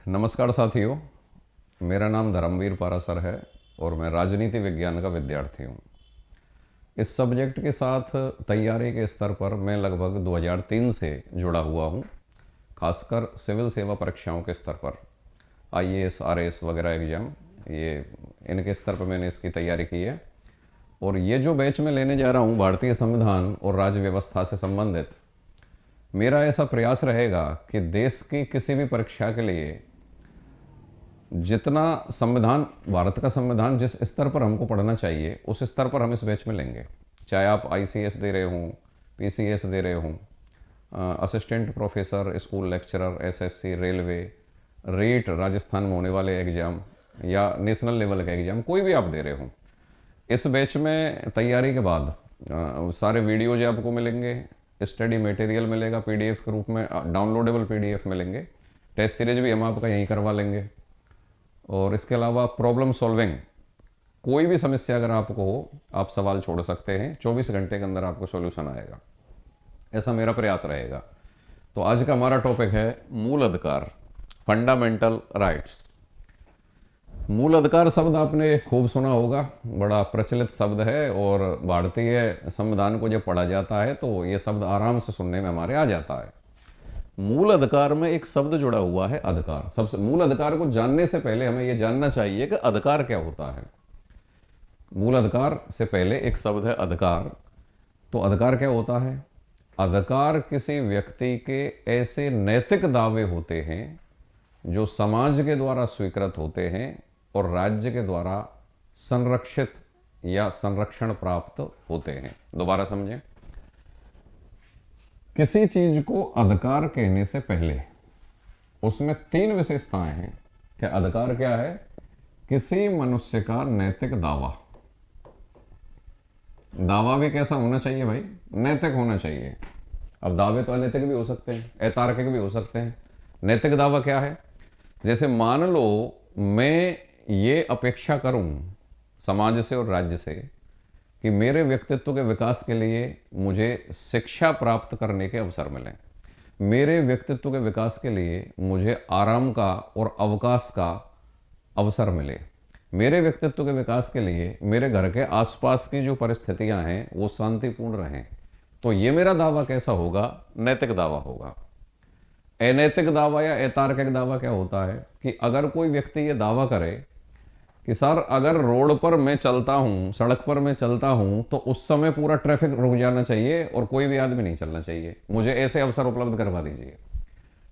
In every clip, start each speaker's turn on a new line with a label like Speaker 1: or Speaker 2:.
Speaker 1: नमस्कार साथियों, मेरा नाम धर्मवीर पारासर है और मैं राजनीति विज्ञान का विद्यार्थी हूँ। इस सब्जेक्ट के साथ तैयारी के स्तर पर मैं लगभग 2003 से जुड़ा हुआ हूँ, खासकर सिविल सेवा परीक्षाओं के स्तर पर आईएएस, आरएएस वगैरह एग्ज़ाम, ये इनके स्तर पर मैंने इसकी तैयारी की है। और ये जो बैच मैं लेने जा रहा हूँ भारतीय संविधान और राज्य व्यवस्था से संबंधित, मेरा ऐसा प्रयास रहेगा कि देश की किसी भी परीक्षा के लिए जितना संविधान, भारत का संविधान जिस स्तर पर हमको पढ़ना चाहिए उस स्तर पर हम इस बैच में लेंगे। चाहे आप आईसीएस दे रहे हों, पीसीएस दे रहे हों, assistant professor, school lecturer, SSC, railway, REET Rajasthan में होने वाले एग्ज़ाम या नेशनल लेवल का एग्ज़ाम, कोई भी आप दे रहे हों, इस बैच में तैयारी के बाद सारे वीडियोज आपको मिलेंगे, स्टडी मटेरियल मिलेगा पीडीएफ के रूप में, डाउनलोडेबल पीडीएफ मिलेंगे, टेस्ट सीरीज भी हम आपका यहीं करवा लेंगे। और इसके अलावा प्रॉब्लम सॉल्विंग, कोई भी समस्या अगर आपको हो आप सवाल छोड़ सकते हैं, 24 घंटे के अंदर आपको सॉल्यूशन आएगा, ऐसा मेरा प्रयास रहेगा। तो आज का हमारा टॉपिक है मूल अधिकार, फंडामेंटल राइट्स। मूल अधिकार शब्द आपने खूब सुना होगा, बड़ा प्रचलित शब्द है और भारतीय संविधान को जब पढ़ा जाता है तो ये शब्द आराम से सुनने में हमारे आ जाता है। मूल अधिकार में एक शब्द जुड़ा हुआ है अधिकार। सबसे मूल अधिकार को जानने से पहले हमें यह जानना चाहिए कि अधिकार क्या होता है। मूल अधिकार से पहले एक शब्द है अधिकार। तो अधिकार क्या होता है? अधिकार किसी व्यक्ति के ऐसे नैतिक दावे होते हैं जो समाज के द्वारा स्वीकृत होते हैं और राज्य के द्वारा संरक्षित या संरक्षण प्राप्त होते हैं। दोबारा समझें, किसी चीज को अधिकार कहने से पहले उसमें 3 विशेषताएं हैं। क्या अधिकार क्या है? किसी मनुष्य का नैतिक दावा। दावा भी कैसा होना चाहिए भाई? नैतिक होना चाहिए। अब दावे तो अनैतिक भी हो सकते हैं, अतार्किक भी हो सकते हैं। नैतिक दावा क्या है? जैसे मान लो मैं ये अपेक्षा करूं समाज से और राज्य से कि मेरे व्यक्तित्व के विकास के लिए मुझे शिक्षा प्राप्त करने के अवसर मिलें, मेरे व्यक्तित्व के विकास के लिए मुझे आराम का और अवकाश का अवसर मिले, मेरे व्यक्तित्व के विकास के लिए मेरे घर के आसपास की जो परिस्थितियां हैं वो शांतिपूर्ण रहें। तो ये मेरा दावा कैसा होगा? नैतिक दावा होगा। अनैतिक दावा या अतार्किक दावा क्या होता है कि अगर कोई व्यक्ति ये दावा करे कि सर अगर रोड पर मैं चलता हूँ, सड़क पर मैं चलता हूँ तो उस समय पूरा ट्रैफिक रुक जाना चाहिए और कोई भी आदमी नहीं चलना चाहिए, मुझे ऐसे अवसर उपलब्ध करवा दीजिए।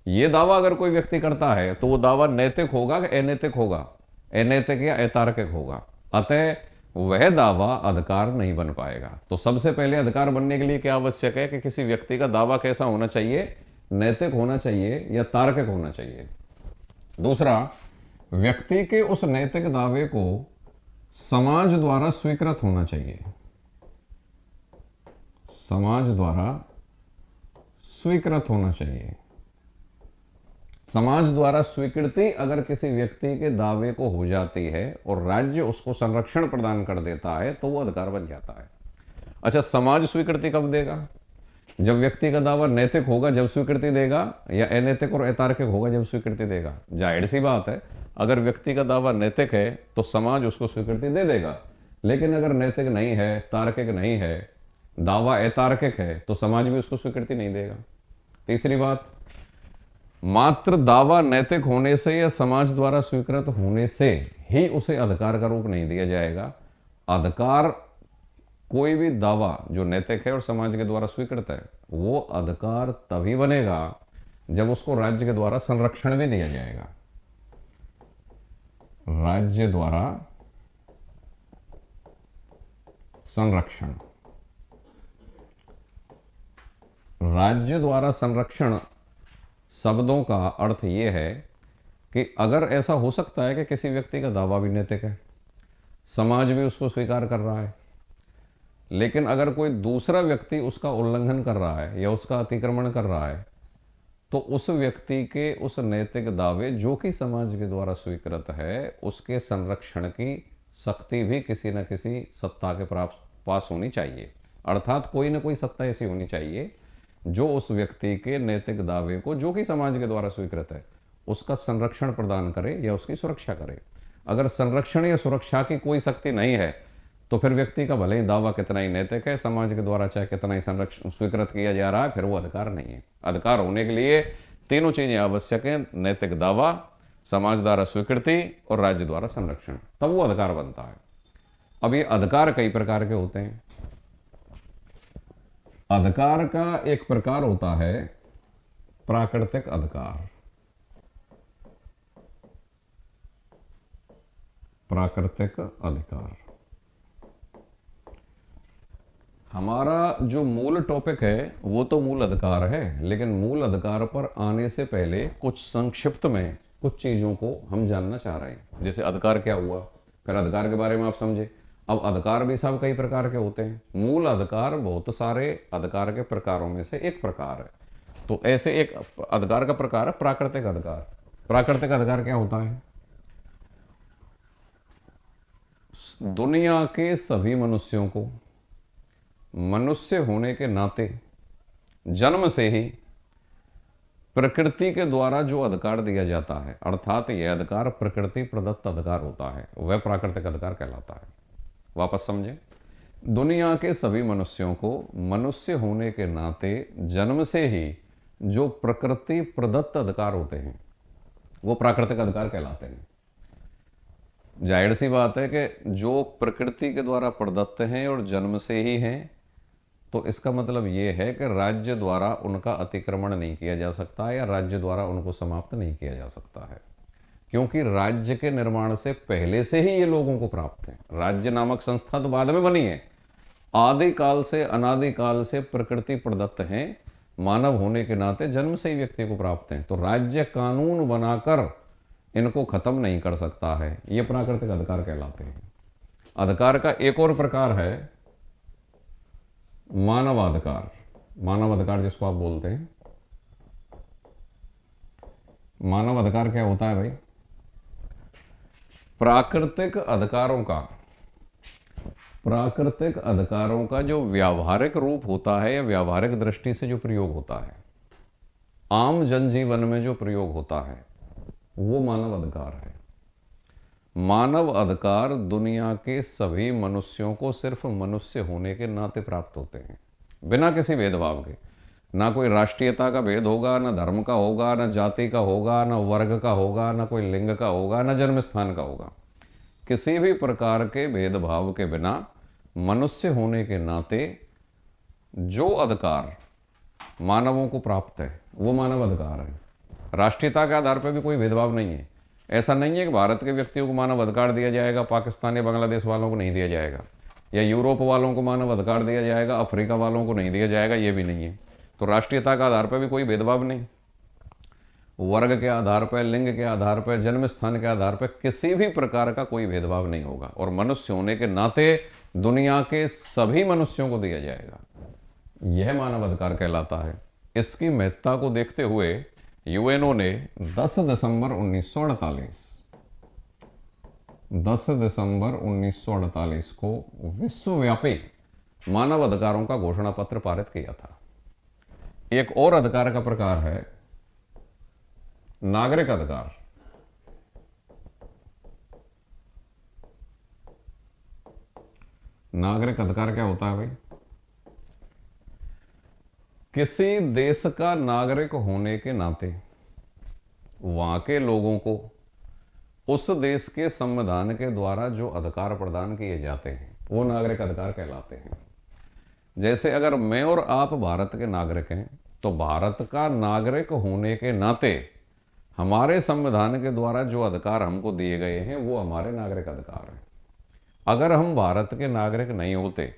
Speaker 1: ये दावा अगर कोई व्यक्ति करता है तो वो दावा नैतिक होगा कि अनैतिक होगा? अनैतिक या अतार्किक होगा। अतः वह दावा अधिकार नहीं बन पाएगा। तो सबसे पहले अधिकार बनने के लिए क्या आवश्यक है कि किसी व्यक्ति का दावा कैसा होना चाहिए? नैतिक होना चाहिए या तार्किक होना चाहिए। दूसरा, व्यक्ति के उस नैतिक दावे को समाज द्वारा स्वीकृत होना चाहिए। समाज द्वारा स्वीकृत होना चाहिए। समाज द्वारा स्वीकृति अगर किसी व्यक्ति के दावे को हो जाती है और राज्य उसको संरक्षण प्रदान कर देता है तो वो अधिकार बन जाता है। अच्छा, समाज स्वीकृति कब देगा? जब व्यक्ति का दावा नैतिक होगा जब स्वीकृति देगा, या अनैतिक और अतार्किक होगा जब स्वीकृति देगा? जाहिर सी बात है, अगर व्यक्ति का दावा नैतिक है तो समाज उसको स्वीकृति दे देगा, लेकिन अगर नैतिक नहीं है, तार्किक नहीं है, दावा अतार्किक है तो समाज भी उसको स्वीकृति नहीं देगा। तीसरी बात, मात्र दावा नैतिक होने से या समाज द्वारा स्वीकृत होने से ही उसे अधिकार का रूप नहीं दिया जाएगा। अधिकार, कोई भी दावा जो नैतिक है और समाज के द्वारा स्वीकृत है, वो अधिकार तभी बनेगा जब उसको राज्य के द्वारा संरक्षण भी दिया जाएगा। राज्य द्वारा संरक्षण। राज्य द्वारा संरक्षण शब्दों का अर्थ यह है कि अगर ऐसा हो सकता है कि किसी व्यक्ति का दावा भी नैतिक है, समाज भी उसको स्वीकार कर रहा है, लेकिन अगर कोई दूसरा व्यक्ति उसका उल्लंघन कर रहा है या उसका अतिक्रमण कर रहा है तो उस व्यक्ति के उस नैतिक दावे जो कि समाज के द्वारा स्वीकृत है उसके संरक्षण की शक्ति भी किसी न किसी सत्ता के पास होनी चाहिए। अर्थात कोई ना कोई सत्ता ऐसी होनी चाहिए जो उस व्यक्ति के नैतिक दावे को, जो कि समाज के द्वारा स्वीकृत है, उसका संरक्षण प्रदान करे या उसकी सुरक्षा करे। अगर संरक्षण या सुरक्षा की कोई शक्ति नहीं है तो फिर व्यक्ति का भले ही दावा कितना ही नैतिक है, समाज के द्वारा चाहे कितना ही संरक्षण स्वीकृत किया जा रहा है, फिर वो अधिकार नहीं है। अधिकार होने के लिए तीनों चीजें आवश्यक हैं, नैतिक दावा, समाज द्वारा स्वीकृति और राज्य द्वारा संरक्षण, तब वो अधिकार बनता है। अब ये अधिकार कई प्रकार के होते हैं। अधिकार का एक प्रकार होता है प्राकृतिक अधिकार। प्राकृतिक अधिकार हमारा जो मूल टॉपिक है वो तो मूल अधिकार है, लेकिन मूल अधिकार पर आने से पहले कुछ संक्षिप्त में कुछ चीज़ों को हम जानना चाह रहे हैं। जैसे अधिकार क्या हुआ, फिर अधिकार के बारे में आप समझे। अब अधिकार भी सब कई प्रकार के होते हैं। मूल अधिकार बहुत सारे अधिकार के प्रकारों में से एक प्रकार है। तो ऐसे एक अधिकार का प्रकार है प्राकृतिक अधिकार। प्राकृतिक अधिकार क्या होता है? दुनिया के सभी मनुष्यों को मनुष्य होने के नाते जन्म से ही प्रकृति के द्वारा जो अधिकार दिया जाता है, अर्थात यह अधिकार प्रकृति प्रदत्त अधिकार होता है, वह प्राकृतिक अधिकार कहलाता है। वापस समझें, दुनिया के सभी मनुष्यों को मनुष्य होने के नाते जन्म से ही जो प्रकृति प्रदत्त अधिकार होते हैं वो प्राकृतिक अधिकार कहलाते हैं। जाहिर सी बात है कि जो प्रकृति के द्वारा प्रदत्त हैं और जन्म से ही हैं, तो इसका मतलब ये है कि राज्य द्वारा उनका अतिक्रमण नहीं किया जा सकता या राज्य द्वारा उनको समाप्त नहीं किया जा सकता है, क्योंकि राज्य के निर्माण से पहले से ही ये लोगों को प्राप्त है। राज्य नामक संस्था तो बाद में बनी है, आदिकाल से अनादिकाल से प्रकृति प्रदत्त हैं, मानव होने के नाते जन्म से ही व्यक्ति को प्राप्त हैं। तो राज्य कानून बनाकर इनको खत्म नहीं कर सकता है, ये प्राकृतिक अधिकार कहलाते हैं। अधिकार का एक और प्रकार है मानवाधिकार। मानवाधिकार जिसको आप बोलते हैं, मानवाधिकार क्या होता है भाई? प्राकृतिक अधिकारों का जो व्यावहारिक रूप होता है या व्यावहारिक दृष्टि से जो प्रयोग होता है, आम जनजीवन में जो प्रयोग होता है, वो मानव अधिकार है। मानव अधिकार दुनिया के सभी मनुष्यों को सिर्फ मनुष्य होने के नाते प्राप्त होते हैं, बिना किसी भेदभाव के। ना कोई राष्ट्रीयता का भेद होगा, ना धर्म का होगा, ना जाति का होगा, ना वर्ग का होगा, ना कोई लिंग का होगा, ना जन्म स्थान का होगा। किसी भी प्रकार के भेदभाव के बिना मनुष्य होने के नाते जो अधिकार मानवों को प्राप्त है वो मानव अधिकार है। राष्ट्रीयता के आधार पर भी कोई भेदभाव नहीं है। ऐसा नहीं है कि भारत के व्यक्तियों को मानव अधिकार दिया जाएगा, पाकिस्तान या बांग्लादेश वालों को नहीं दिया जाएगा, या यूरोप वालों को मानव अधिकार दिया जाएगा, अफ्रीका वालों को नहीं दिया जाएगा, ये भी नहीं है। तो राष्ट्रीयता के आधार पर भी कोई भेदभाव नहीं, वर्ग के आधार पर, लिंग के आधार पर, जन्म स्थान के आधार पर किसी भी प्रकार का कोई भेदभाव नहीं होगा, और मनुष्य होने के नाते दुनिया के सभी मनुष्यों को दिया जाएगा। यह मानव अधिकार कहलाता है। इसकी महत्ता को देखते हुए यूएनओ ने 10 दिसंबर 1948 को विश्वव्यापी मानव अधिकारों का घोषणा पत्र पारित किया था। एक और अधिकार का प्रकार है नागरिक अधिकार। नागरिक अधिकार क्या होता है भाई? किसी देश का नागरिक होने के नाते वहां के लोगों को उस देश के संविधान के द्वारा जो अधिकार प्रदान किए जाते हैं वो नागरिक अधिकार कहलाते हैं। जैसे अगर मैं और आप भारत के नागरिक हैं, तो भारत का नागरिक होने के नाते हमारे संविधान के द्वारा जो अधिकार हमको दिए गए हैं वो हमारे नागरिक अधिकार हैं। अगर हम भारत के नागरिक नहीं होते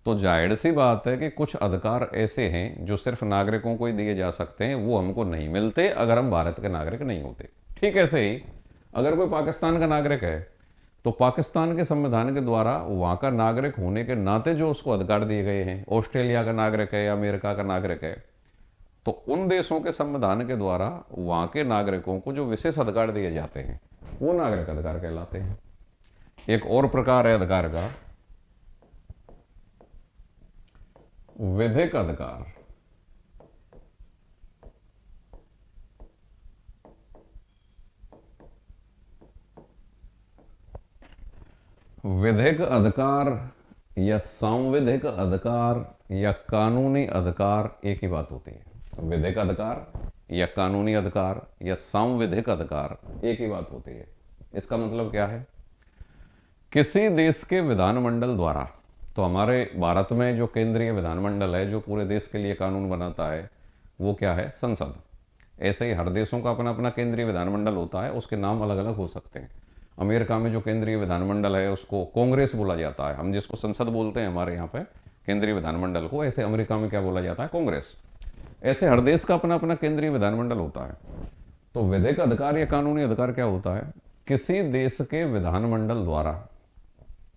Speaker 1: तो जाहिर सी बात है कि कुछ अधिकार ऐसे हैं जो सिर्फ नागरिकों को ही दिए जा सकते हैं, वो हमको नहीं मिलते अगर हम भारत के नागरिक नहीं होते। ठीक ऐसे ही अगर कोई पाकिस्तान का नागरिक है तो पाकिस्तान के संविधान के द्वारा वहाँ का नागरिक होने के नाते जो उसको अधिकार दिए गए हैं, ऑस्ट्रेलिया का नागरिक है या अमेरिका का नागरिक है, तो उन देशों के संविधान के द्वारा वहाँ के नागरिकों को जो विशेष अधिकार दिए जाते हैं वो नागरिक अधिकार कहलाते हैं। एक और प्रकार है अधिकार का विधिक अधिकार। विधिक अधिकार या संवैधिक अधिकार या कानूनी अधिकार एक ही बात होती है। विधिक अधिकार या कानूनी अधिकार या संवैधिक अधिकार एक ही बात होती है। इसका मतलब क्या है? किसी देश के विधानमंडल द्वारा, तो हमारे भारत में जो केंद्रीय विधानमंडल है जो पूरे देश के लिए कानून बनाता है वो क्या है? संसद। ऐसे ही हर देशों का अपना अपना केंद्रीय विधानमंडल होता है, उसके नाम अलग अलग हो सकते हैं। अमेरिका में जो केंद्रीय विधानमंडल है उसको कांग्रेस बोला जाता है, हम जिसको संसद बोलते हैं हमारे यहाँ पे केंद्रीय विधानमंडल को, ऐसे अमेरिका में क्या बोला जाता है? कांग्रेस। ऐसे हर देश का अपना अपना केंद्रीय विधानमंडल होता है। तो विधिक अधिकार या कानूनी अधिकार क्या होता है? किसी देश के विधानमंडल द्वारा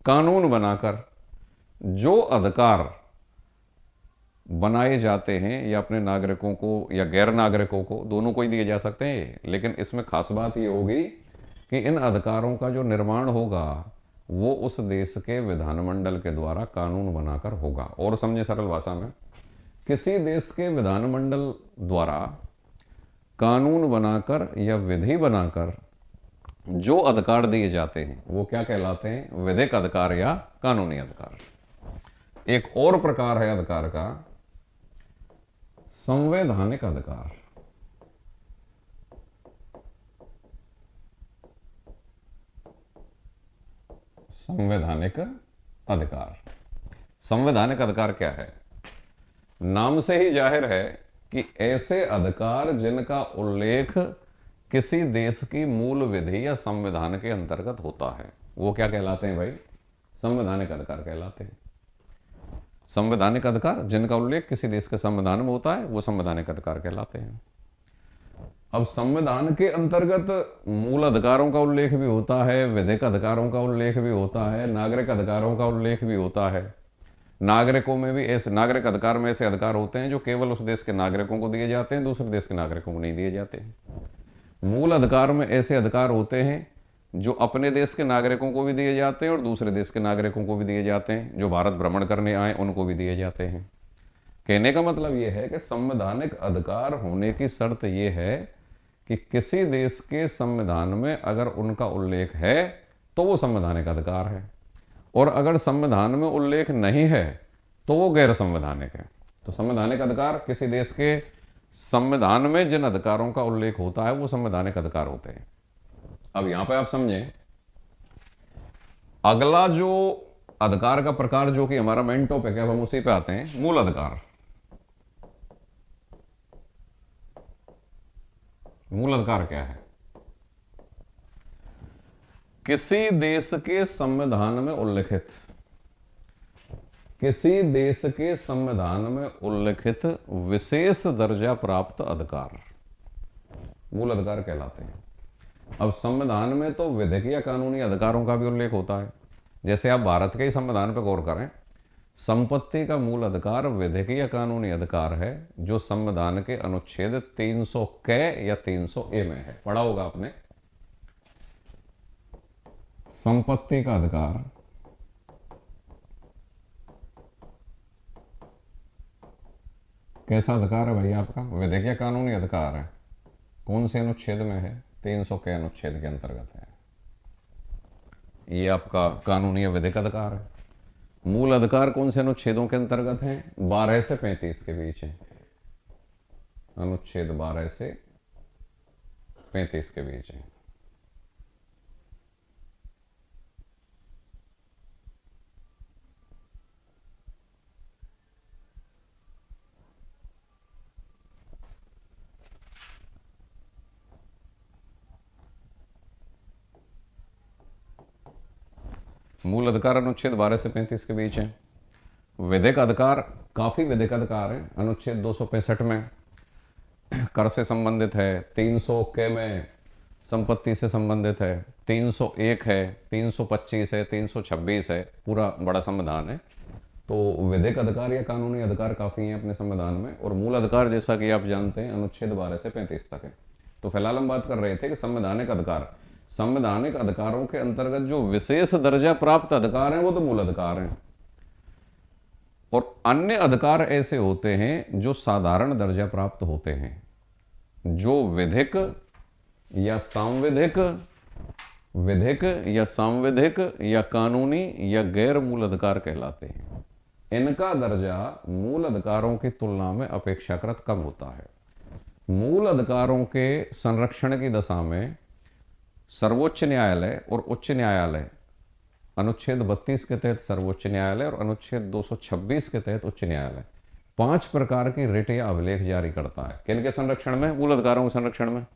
Speaker 1: कानून बनाकर जो अधिकार बनाए जाते हैं या अपने नागरिकों को या गैर नागरिकों को, दोनों को ही दिए जा सकते हैं, लेकिन इसमें खास बात ये होगी कि इन अधिकारों का जो निर्माण होगा वो उस देश के विधानमंडल के द्वारा कानून बनाकर होगा। और समझे सरल भाषा में, किसी देश के विधानमंडल द्वारा कानून बनाकर या विधि बनाकर जो अधिकार दिए जाते हैं वो क्या कहलाते हैं? विधिक अधिकार या कानूनी अधिकार। एक और प्रकार है अधिकार का संवैधानिक अधिकार। संवैधानिक अधिकार। संवैधानिक अधिकार क्या है? नाम से ही जाहिर है कि ऐसे अधिकार जिनका उल्लेख किसी देश की मूल विधि या संविधान के अंतर्गत होता है वो क्या कहलाते हैं भाई? संवैधानिक अधिकार कहलाते हैं। संवैधानिक अधिकार जिनका उल्लेख किसी देश के संविधान में होता है वो संवैधानिक अधिकार कहलाते हैं। अब संविधान के अंतर्गत मूल अधिकारों का उल्लेख भी होता है, विधिक अधिकारों का उल्लेख भी होता है, नागरिक अधिकारों का उल्लेख भी होता है। नागरिकों में भी ऐसे नागरिक अधिकार में ऐसे अधिकार होते हैं जो केवल उस देश के नागरिकों को दिए जाते हैं, दूसरे देश के नागरिकों को नहीं दिए जाते। मूल अधिकार में ऐसे अधिकार होते हैं जो अपने देश के नागरिकों को भी दिए जाते हैं और दूसरे देश के नागरिकों को भी दिए जाते हैं, जो भारत भ्रमण करने आए उनको भी दिए जाते हैं। कहने का मतलब यह है कि संवैधानिक अधिकार होने की शर्त यह है कि किसी देश के संविधान में अगर उनका उल्लेख है तो वो संवैधानिक अधिकार है, और अगर संविधान में उल्लेख नहीं है तो वो गैर संवैधानिक है। तो संवैधानिक अधिकार किसी देश के संविधान में जिन अधिकारों का उल्लेख होता है वो संवैधानिक अधिकार होते हैं। अब यहां पे आप समझें, अगला जो अधिकार का प्रकार जो कि हमारा मेन टॉपिक है, अब हम उसी पे आते हैं। मूल अधिकार। मूल अधिकार क्या है? किसी देश के संविधान में उल्लिखित, किसी देश के संविधान में उल्लिखित विशेष दर्जा प्राप्त अधिकार मूल अधिकार कहलाते हैं। अब संविधान में तो विधिक या कानूनी अधिकारों का भी उल्लेख होता है। जैसे आप भारत के ही संविधान पर गौर करें, संपत्ति का मूल अधिकार विधिक या कानूनी अधिकार है जो संविधान के अनुच्छेद 300 क या 300 ए में है। पढ़ा होगा आपने। संपत्ति का अधिकार कैसा अधिकार है भाई आपका? विधिक या कानूनी अधिकार है। कौन से अनुच्छेद में है? 300 के अनुच्छेद के अंतर्गत है। ये आपका कानूनी या विधिक अधिकार है। मूल अधिकार कौन से अनुच्छेदों के अंतर्गत है? 12 से 35 के बीच है। अनुच्छेद 12 से 35 के बीच है। मूल अधिकार अनुच्छेद 12 से 35 के बीच है। विधिक अधिकार, काफी विधिक अधिकार है। अनुच्छेद 265 में कर से संबंधित है, 300 के में संपत्ति से संबंधित है, 301 है, 325 है, 326 है। पूरा बड़ा संविधान है। तो विधिक अधिकार या कानूनी अधिकार काफी हैं अपने संविधान में। और मूल अधिकार जैसा कि आप जानते हैं अनुच्छेद 12 से 35 तक है। तो फिलहाल हम बात कर रहे थे कि संवैधानिक अधिकार, संवैधानिक अधिकारों के अंतर्गत जो विशेष दर्जा प्राप्त अधिकार हैं वो तो मूल अधिकार हैं, और अन्य अधिकार ऐसे होते हैं जो साधारण दर्जा प्राप्त होते हैं, जो विधिक या सांविधिक विधिक या सांविधिक या कानूनी या गैर मूल अधिकार कहलाते हैं। इनका दर्जा मूल अधिकारों की तुलना में अपेक्षाकृत कम होता है। मूल अधिकारों के संरक्षण की दशा में सर्वोच्च न्यायालय और उच्च न्यायालय, अनुच्छेद 32 के तहत सर्वोच्च न्यायालय और अनुच्छेद 226 के तहत उच्च न्यायालय 5 प्रकार की रिट या अभिलेख जारी करता है। किनके संरक्षण में? मूल अधिकारों के संरक्षण में।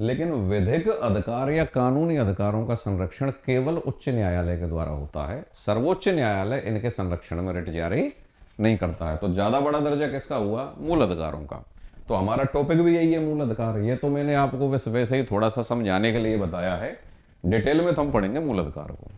Speaker 1: लेकिन विधिक अधिकार या कानूनी अधिकारों का संरक्षण केवल उच्च न्यायालय के द्वारा होता है। सर्वोच्च न्यायालय इनके संरक्षण में रिट जारी नहीं करता है। तो ज्यादा बड़ा दर्जा किसका हुआ? मूल अधिकारों का। तो हमारा टॉपिक भी यही है, मूल अधिकार। ये तो मैंने आपको वैसे ही थोड़ा सा समझाने के लिए बताया है, डिटेल में तो हम पढ़ेंगे मूल अधिकार को।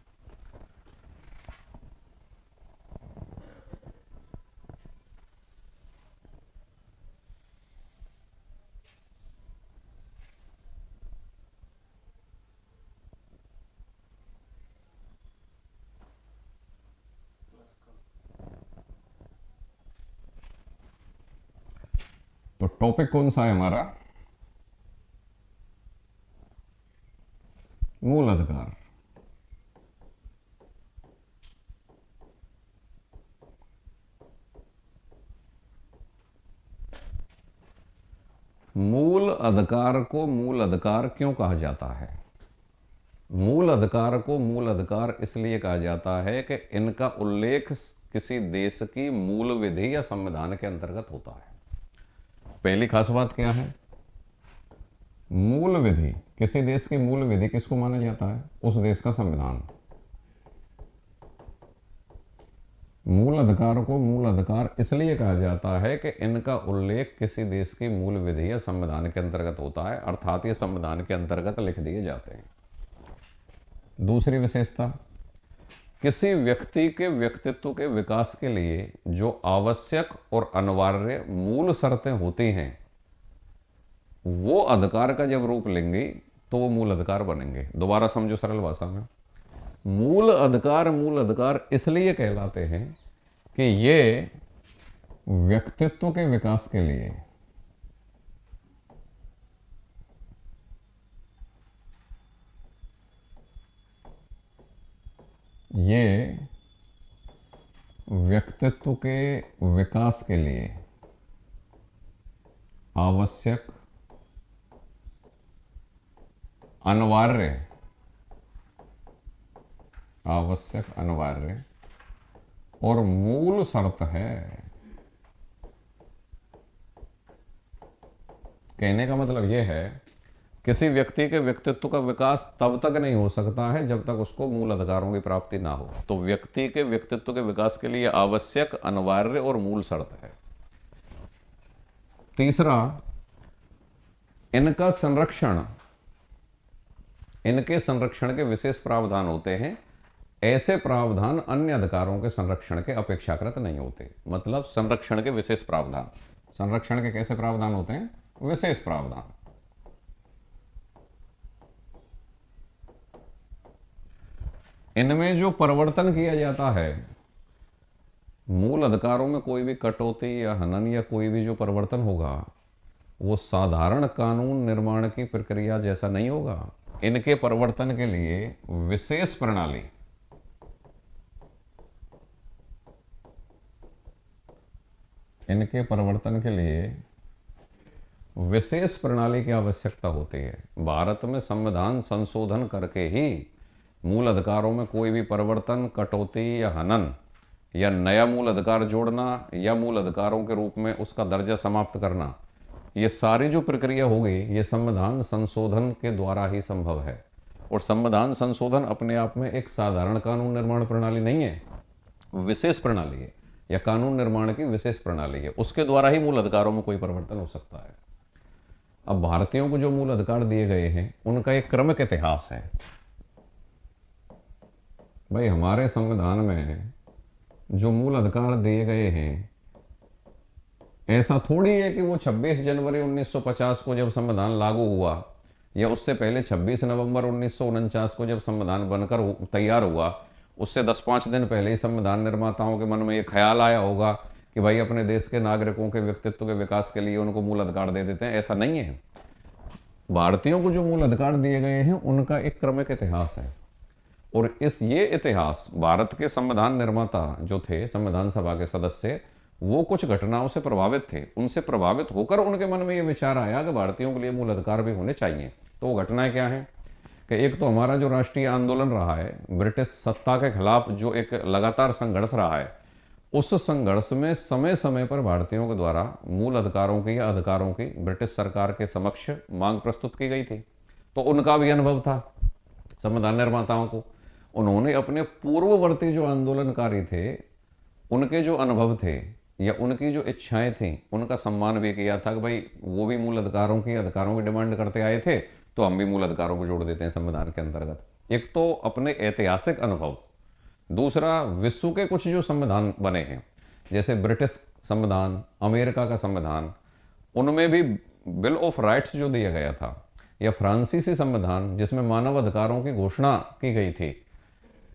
Speaker 1: तो टॉपिक कौन सा है हमारा? मूल अधिकार। मूल अधिकार को मूल अधिकार क्यों कहा जाता है? मूल अधिकार को मूल अधिकार इसलिए कहा जाता है कि इनका उल्लेख किसी देश की मूल विधि या संविधान के अंतर्गत होता है। पहली खास बात क्या है? मूल विधि, किसी देश की मूल विधि किसको माना जाता है? उस देश का संविधान। मूल अधिकार को मूल अधिकार इसलिए कहा जाता है कि इनका उल्लेख किसी देश की मूल विधि या संविधान के अंतर्गत होता है, अर्थात ये संविधान के अंतर्गत लिख दिए जाते हैं। दूसरी विशेषता, किसी व्यक्ति के व्यक्तित्व के विकास के लिए जो आवश्यक और अनिवार्य मूल शर्तें होती हैं, वो अधिकार का जब रूप लेंगी तो वो मूल अधिकार बनेंगे। दोबारा समझो सरल भाषा में, मूल अधिकार इसलिए कहलाते हैं कि ये व्यक्तित्व के विकास के लिए आवश्यक, अनिवार्य और मूल शर्त है। कहने का मतलब यह है, किसी व्यक्ति के व्यक्तित्व का विकास तब तक नहीं हो सकता है जब तक उसको मूल अधिकारों की प्राप्ति ना हो। तो व्यक्ति के व्यक्तित्व के विकास के लिए आवश्यक, अनिवार्य और मूल शर्त है। तीसरा, इनके संरक्षण के विशेष प्रावधान होते हैं। ऐसे प्रावधान अन्य अधिकारों के संरक्षण के अपेक्षाकृत नहीं होते। मतलब संरक्षण के विशेष प्रावधान, संरक्षण के कैसे प्रावधान होते हैं? विशेष प्रावधान। इनमें जो परिवर्तन किया जाता है, मूल अधिकारों में कोई भी कटौती या हनन या कोई भी जो परिवर्तन होगा, वो साधारण कानून निर्माण की प्रक्रिया जैसा नहीं होगा। इनके परिवर्तन के लिए विशेष प्रणाली, की आवश्यकता होती है। भारत में संविधान संशोधन करके ही मूल अधिकारों में कोई भी परिवर्तन, कटौती या हनन या नया मूल अधिकार जोड़ना या मूल अधिकारों के रूप में उसका दर्जा समाप्त करना, ये सारी जो प्रक्रिया होगी, ये संविधान संशोधन के द्वारा ही संभव है। और संविधान संशोधन अपने आप में एक साधारण कानून निर्माण प्रणाली नहीं है, विशेष प्रणाली है, या कानून निर्माण की विशेष प्रणाली है। उसके द्वारा ही मूल अधिकारों में कोई परिवर्तन हो सकता है। अब भारतीयों को जो मूल अधिकार दिए गए हैं, उनका एक क्रमिक इतिहास है। भाई, हमारे संविधान में जो मूल अधिकार दिए गए हैं, ऐसा थोड़ी है कि वो 26 जनवरी 1950 को जब संविधान लागू हुआ, या उससे पहले 26 नवंबर 1949 को जब संविधान बनकर तैयार हुआ, उससे 10-5 दिन पहले ही संविधान निर्माताओं के मन में ये ख्याल आया होगा कि भाई अपने देश के नागरिकों के व्यक्तित्व के विकास के लिए उनको मूल अधिकार दे देते हैं। ऐसा नहीं है। भारतीयों को जो मूल अधिकार दिए गए हैं उनका एक क्रमिक इतिहास है, और ये इतिहास भारत के संविधान निर्माता जो थे, संविधान सभा के सदस्य, वो कुछ घटनाओं से प्रभावित थे। उनसे प्रभावित होकर उनके मन में ये विचार आया कि भारतीयों के लिए मूल अधिकार भी होने चाहिए। तो वो घटनाएं क्या हैं कि एक तो हमारा जो राष्ट्रीय आंदोलन रहा है, ब्रिटिश सत्ता के खिलाफ जो एक लगातार संघर्ष रहा है, उस संघर्ष में समय समय पर भारतीयों के द्वारा मूल अधिकारों की या अधिकारों की ब्रिटिश सरकार के समक्ष मांग प्रस्तुत की गई थी। तो उनका भी अनुभव था संविधान निर्माताओं को। उन्होंने अपने पूर्ववर्ती जो आंदोलनकारी थे उनके जो अनुभव थे या उनकी जो इच्छाएं थी उनका सम्मान भी किया था कि भाई वो भी मूल अधिकारों की डिमांड करते आए थे, तो हम भी मूल अधिकारों को जोड़ देते हैं संविधान के अंतर्गत। एक तो अपने ऐतिहासिक अनुभव, दूसरा विश्व के कुछ जो संविधान बने हैं जैसे ब्रिटिश संविधान, अमेरिका का संविधान, उनमें भी बिल ऑफ राइट्स जो दिया गया था, या फ्रांसीसी संविधान जिसमें मानव अधिकारों की घोषणा की गई थी,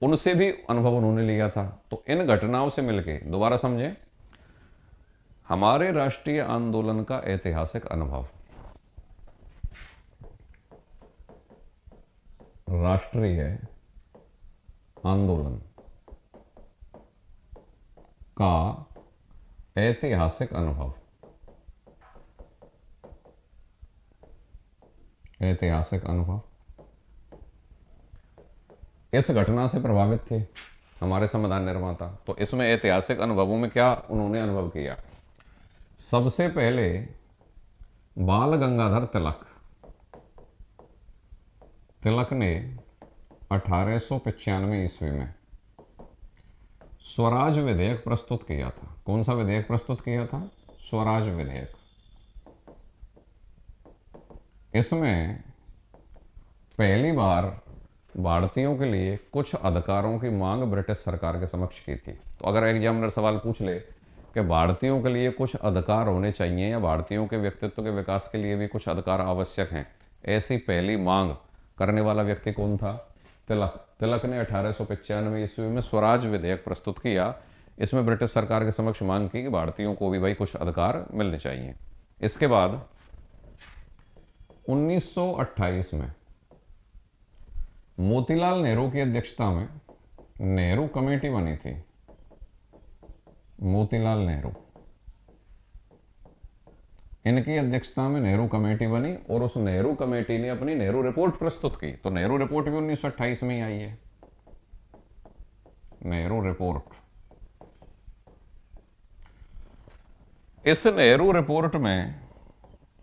Speaker 1: उनसे भी अनुभव उन्होंने लिया था। तो इन घटनाओं से मिलके दोबारा समझें, हमारे राष्ट्रीय आंदोलन का ऐतिहासिक अनुभव, राष्ट्रीय आंदोलन का ऐतिहासिक अनुभव, ऐतिहासिक अनुभव इस घटना से प्रभावित थे हमारे संविधान निर्माता। तो इसमें ऐतिहासिक अनुभवों में क्या उन्होंने अनुभव किया? सबसे पहले बाल गंगाधर तिलक ने 1895 ईस्वी में स्वराज विधेयक प्रस्तुत किया था। कौन सा विधेयक प्रस्तुत किया था? स्वराज विधेयक। इसमें पहली बार भारतीयों के लिए कुछ अधिकारों की मांग ब्रिटिश सरकार के समक्ष की थी। तो अगर एग्जामिनर सवाल पूछ ले कि भारतीयों के लिए कुछ अधिकार होने चाहिए या भारतीयों के व्यक्तित्व के विकास के लिए भी कुछ अधिकार आवश्यक हैं, ऐसी पहली मांग करने वाला व्यक्ति कौन था? तिलक ने 1895 ईस्वी में स्वराज विधेयक प्रस्तुत किया। इसमें ब्रिटिश सरकार के समक्ष मांग की कि भारतीयों को भी भाई कुछ अधिकार मिलने चाहिए। इसके बाद 1928 में मोतीलाल नेहरू की अध्यक्षता में नेहरू कमेटी बनी थी। मोतीलाल नेहरू, इनकी अध्यक्षता में नेहरू कमेटी बनी और उस नेहरू कमेटी ने अपनी नेहरू रिपोर्ट प्रस्तुत की। तो नेहरू रिपोर्ट भी 1928 में ही आई है। नेहरू रिपोर्ट, इस नेहरू रिपोर्ट में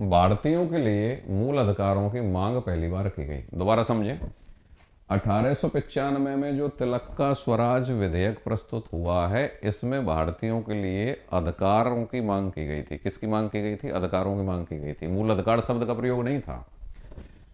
Speaker 1: भारतीयों के लिए मूल अधिकारों की मांग पहली बार की गई। दोबारा समझें, 1895 में जो तिलक का स्वराज विधेयक प्रस्तुत हुआ है, इसमें भारतीयों के लिए अधिकारों की मांग की गई थी। किसकी मांग की गई थी? अधिकारों की मांग की गई थी। मूल अधिकार शब्द का प्रयोग नहीं था।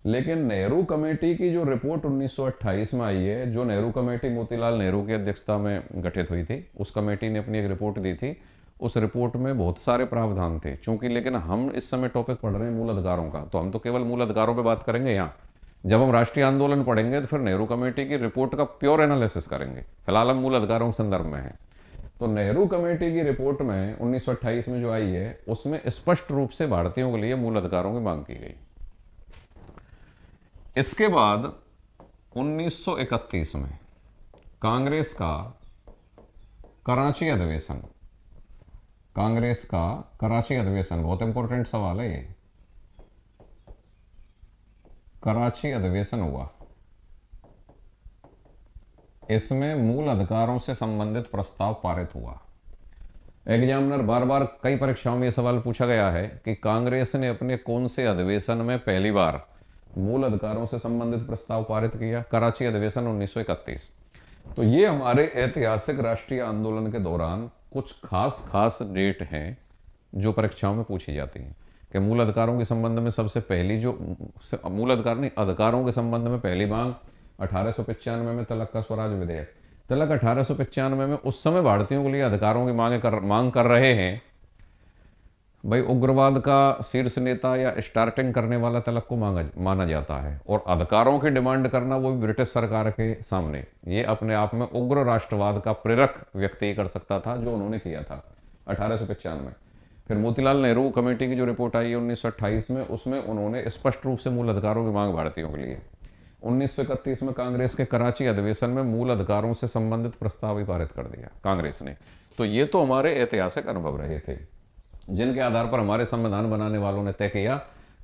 Speaker 1: लेकिन नेहरू कमेटी की जो रिपोर्ट 1928 में आई है, जो नेहरू कमेटी मोतीलाल नेहरू की अध्यक्षता में गठित हुई थी, उस कमेटी ने अपनी एक रिपोर्ट दी थी। उस रिपोर्ट में बहुत सारे प्रावधान थे। चूंकि लेकिन हम इस समय टॉपिक पढ़ रहे हैं मूल अधिकारों का, तो हम तो केवल मूल अधिकारों पर बात करेंगे। यहाँ जब हम राष्ट्रीय आंदोलन पढ़ेंगे तो फिर नेहरू कमेटी की रिपोर्ट का प्योर एनालिसिस करेंगे। फिलहाल हम मूल अधिकारों के संदर्भ में हैं। तो नेहरू कमेटी की रिपोर्ट में 1928 में जो आई है, उसमें स्पष्ट रूप से भारतीयों के लिए मूल अधिकारों की मांग की गई। इसके बाद 1931 में कांग्रेस का कराची अधिवेशन, कांग्रेस का कराची अधिवेशन, बहुत इंपॉर्टेंट सवाल है ये। कराची अधिवेशन हुआ, इसमें मूल अधिकारों से संबंधित प्रस्ताव पारित हुआ। एग्जामिनर बार बार कई परीक्षाओं में यह सवाल पूछा गया है कि कांग्रेस ने अपने कौन से अधिवेशन में पहली बार मूल अधिकारों से संबंधित प्रस्ताव पारित किया? कराची अधिवेशन 1931। तो ये हमारे ऐतिहासिक राष्ट्रीय आंदोलन के दौरान कुछ खास डेट हैं जो परीक्षाओं में पूछी जाती हैं कि मूल अधिकारों के संबंध में सबसे पहली जो मूल अधिकार नहीं, अधिकारों के संबंध में पहली मांग 1895 में तिलक का स्वराज विधेयक। तिलक 1895 में उस समय भारतीयों के लिए अधिकारों की मांग कर रहे हैं। भाई उग्रवाद का शीर्ष नेता या स्टार्टिंग करने वाला तिलक को माना जाता है, और अधिकारों की डिमांड करना वो भी ब्रिटिश सरकार के सामने, ये अपने आप में उग्र राष्ट्रवाद का प्रेरक व्यक्ति कर सकता था, जो उन्होंने किया था 1895 में। फिर मोतीलाल नेहरू कमेटी की जो रिपोर्ट आई है 1928 में, उसमें उन्होंने स्पष्ट रूप से मूल अधिकारों की मांग भारतीयों के लिए। 1931 में कांग्रेस के कराची अधिवेशन में मूल अधिकारों से संबंधित प्रस्ताव भी पारित कर दिया कांग्रेस ने। तो ये तो हमारे ऐतिहासिक अनुभव रहे थे, जिनके आधार पर हमारे संविधान बनाने वालों ने तय किया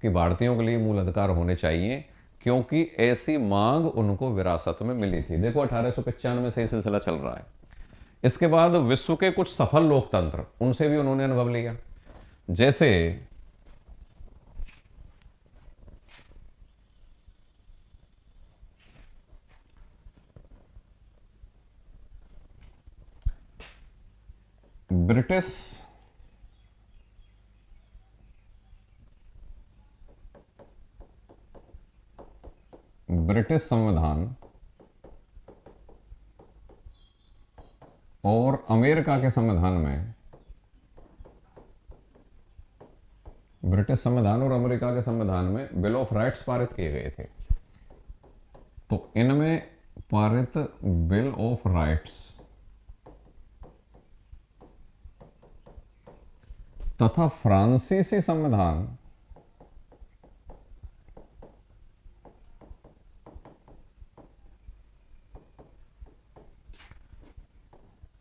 Speaker 1: कि भारतीयों के लिए मूल अधिकार होने चाहिए, क्योंकि ऐसी मांग उनको विरासत में मिली थी। देखो 1895 से ये सिलसिला चल रहा है। इसके बाद विश्व के कुछ सफल लोकतंत्र, उनसे भी उन्होंने अनुभव लिया। जैसे ब्रिटिश संविधान और अमेरिका के संविधान में, ब्रिटिश संविधान और अमेरिका के संविधान में बिल ऑफ राइट्स पारित किए गए थे। तो इनमें पारित बिल ऑफ राइट्स तथा फ्रांसीसी संविधान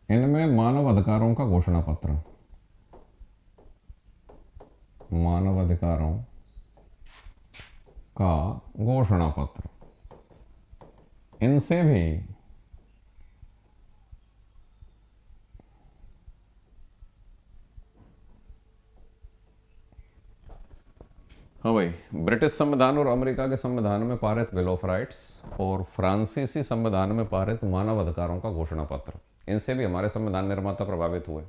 Speaker 1: इनमें मानव अधिकारों का घोषणा पत्र, मानव अधिकारों का घोषणा पत्र, इनसे भी हाँ भाई, ब्रिटिश संविधान और अमेरिका के संविधान में पारित बिल ऑफ राइट्स और फ्रांसीसी संविधान में पारित मानव अधिकारों का घोषणा पत्र, इनसे भी हमारे संविधान निर्माता प्रभावित हुए।